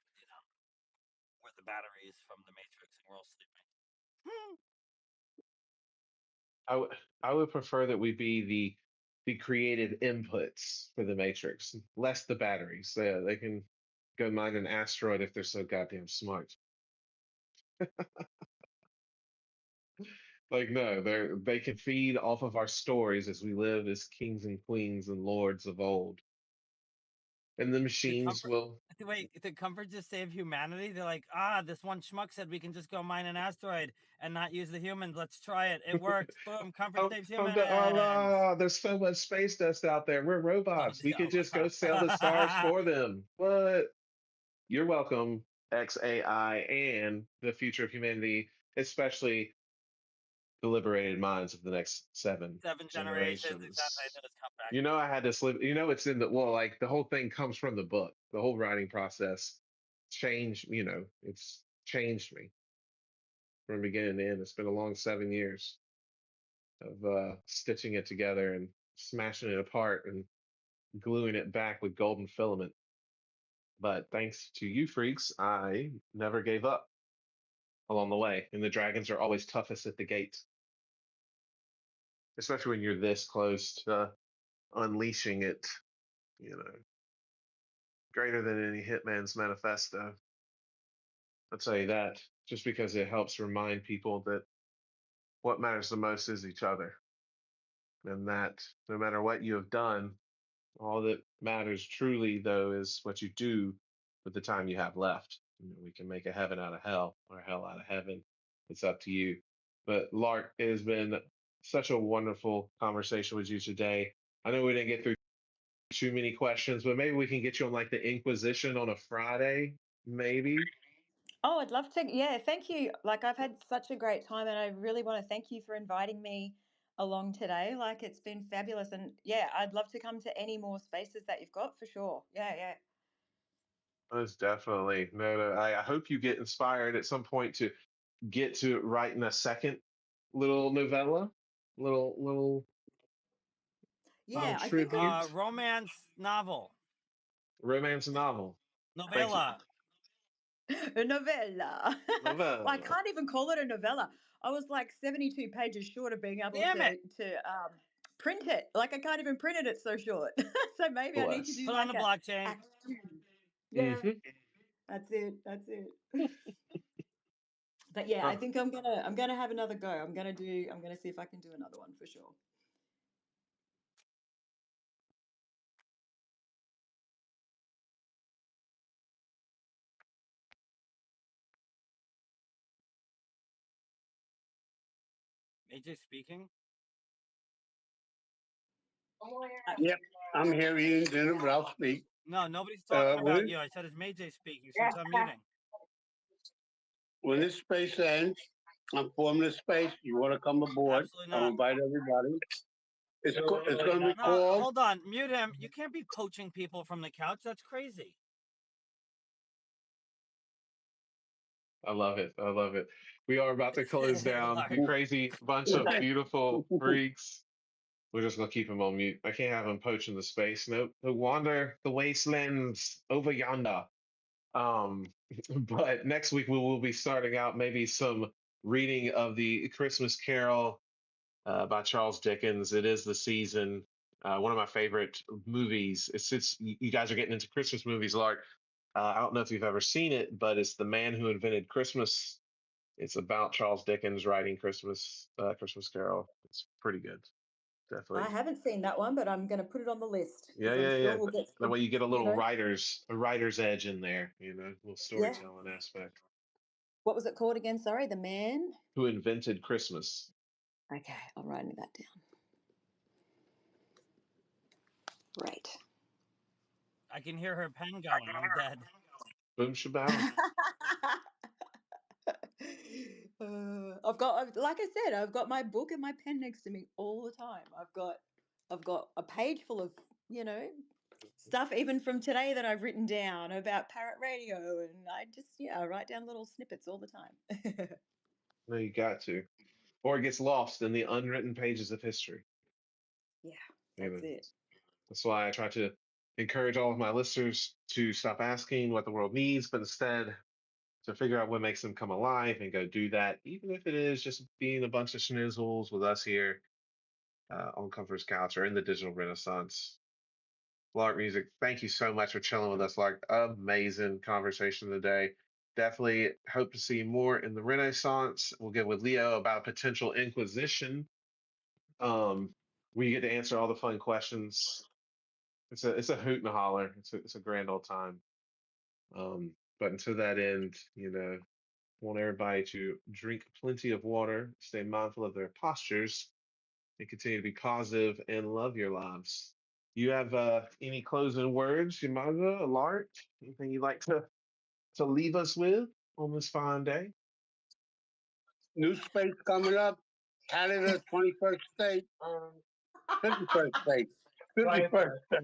where the batteries from the Matrix and we're all sleeping. I would prefer that we be the creative inputs for the Matrix, less the batteries. They can go mine an asteroid if they're so goddamn smart. Like no, they can feed off of our stories as we live as kings and queens and lords of old. And the Did machines comfort? will. Wait, did comfort just save humanity? They're like, this one schmuck said we can just go mine an asteroid and not use the humans. Let's try it. It worked. Boom! Comfort Oh, saves oh humans. no, there's so much space dust out there. We're Oh, robots. We could just go sail the stars Allah. for them. What? You're welcome, XAI, and the future of humanity, especially the liberated minds of the next 7 7 generations. Exactly. I generations. know it's come back. I had to slip. It's in the well, like the whole thing comes from the book. The whole writing process changed. It's changed me from beginning to end. It's been a long 7 years of stitching it together and smashing it apart and gluing it back with golden filament. But thanks to you freaks, I never gave up along the way, and the dragons are always toughest at the gate, especially when you're this close to unleashing it. You know, greater than any hitman's manifesto. I'll tell you that, just because it helps remind people that what matters the most is each other, and that no matter what you have done, all that matters truly, though, is what you do with the time you have left. We can make a heaven out of hell or hell out of heaven. It's up to you. But Lark, it has been such a wonderful conversation with you today. I know we didn't get through too many questions, but maybe we can get you on like the Inquisition on a Friday, maybe. Oh, I'd love to. Yeah, thank you. Like, I've had such a great time, and I really want to thank you for inviting me along today. Like, it's been fabulous. And yeah, I'd love to come to any more spaces that you've got for sure. Yeah, yeah. Most definitely. No, no. I hope you get inspired at some point to get to writing a second little novella, little Yeah, I think I'm tribute, Romance novel. romance novel. Thank you. Novella. a novella. Well, I Novella. can't even call it a novella. I was like 72 pages short of being able Damn it. to print it. Like, I can't even print it. It's so short. So maybe I need to Bless. do Put on like the a blockchain. act two. Yeah, Hmm. that's it. That's it. But yeah, I Oh, think I'm gonna have another go. I'm gonna see if I can do another one for sure. AJ speaking. Yep, I'm here eating dinner, but I'll speak. No, nobody's talking about When, you. I said, is May J speaking? So it's unmuting. when this space ends, I'm forming a space. You want to come aboard? Absolutely I'll not. invite everybody. It's going to be No, called. hold on. Mute him. You can't be poaching people from the couch. That's crazy. I love it. I love it. We are about to close down. You Lark. crazy bunch of beautiful freaks. We're just gonna keep him on mute. I can't have him poaching the space. Nope. He'll wander the wastelands over yonder. But next week we will be starting out maybe some reading of the Christmas Carol by Charles Dickens. It is the season. One of my favorite movies. It's you guys are getting into Christmas movies, Lark. I don't know if you've ever seen it, but it's The Man Who Invented Christmas. It's about Charles Dickens writing Christmas Carol. It's pretty good, I definitely. haven't seen that one, but I'm going to put it on the list Yeah, because I'm yeah, sure yeah. we'll get That some, way you get a you little know, writer's edge in there, a little yeah. storytelling aspect. What was it called again? Sorry, The Man. Who invented Christmas? Okay, I'm writing that down. Right. I can hear her pen going. I'm dead. Boom shabow. Like I said, I've got my book and my pen next to me all the time. I've got a page full of, you know, stuff even from today that I've written down about parrot radio, and I write down little snippets all the time. No, you got to. Or it gets lost in the unwritten pages of history. Yeah, You that's know, it. that's why I try to encourage all of my listeners to stop asking what the world needs, but instead to figure out what makes them come alive and go do that, even if it is just being a bunch of schnizzles with us here on Comfort's Couch or in the digital renaissance. Lark Music, thank you so much for chilling with us, Lark. Amazing conversation today. Definitely hope to see more in the Renaissance. We'll get with Leo about potential Inquisition. We get to answer all the fun questions. It's a hoot and a holler. It's a grand old time. But until that end, want everybody to drink plenty of water, stay mindful of their postures, and continue to be positive and love your lives. You have any closing words, Yamaga, Lart? Anything you'd like to leave us with on this fine day? New space coming up. Canada, 21st state. 51st state. 51st state.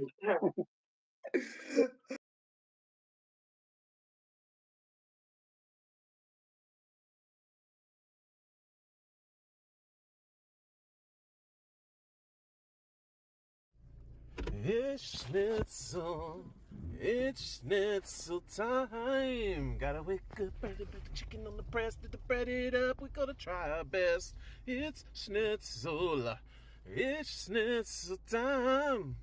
It's schnitzel time. Gotta wake up early, put the chicken on the press, get the bread it up. We gotta try our best. It's schnitzel time.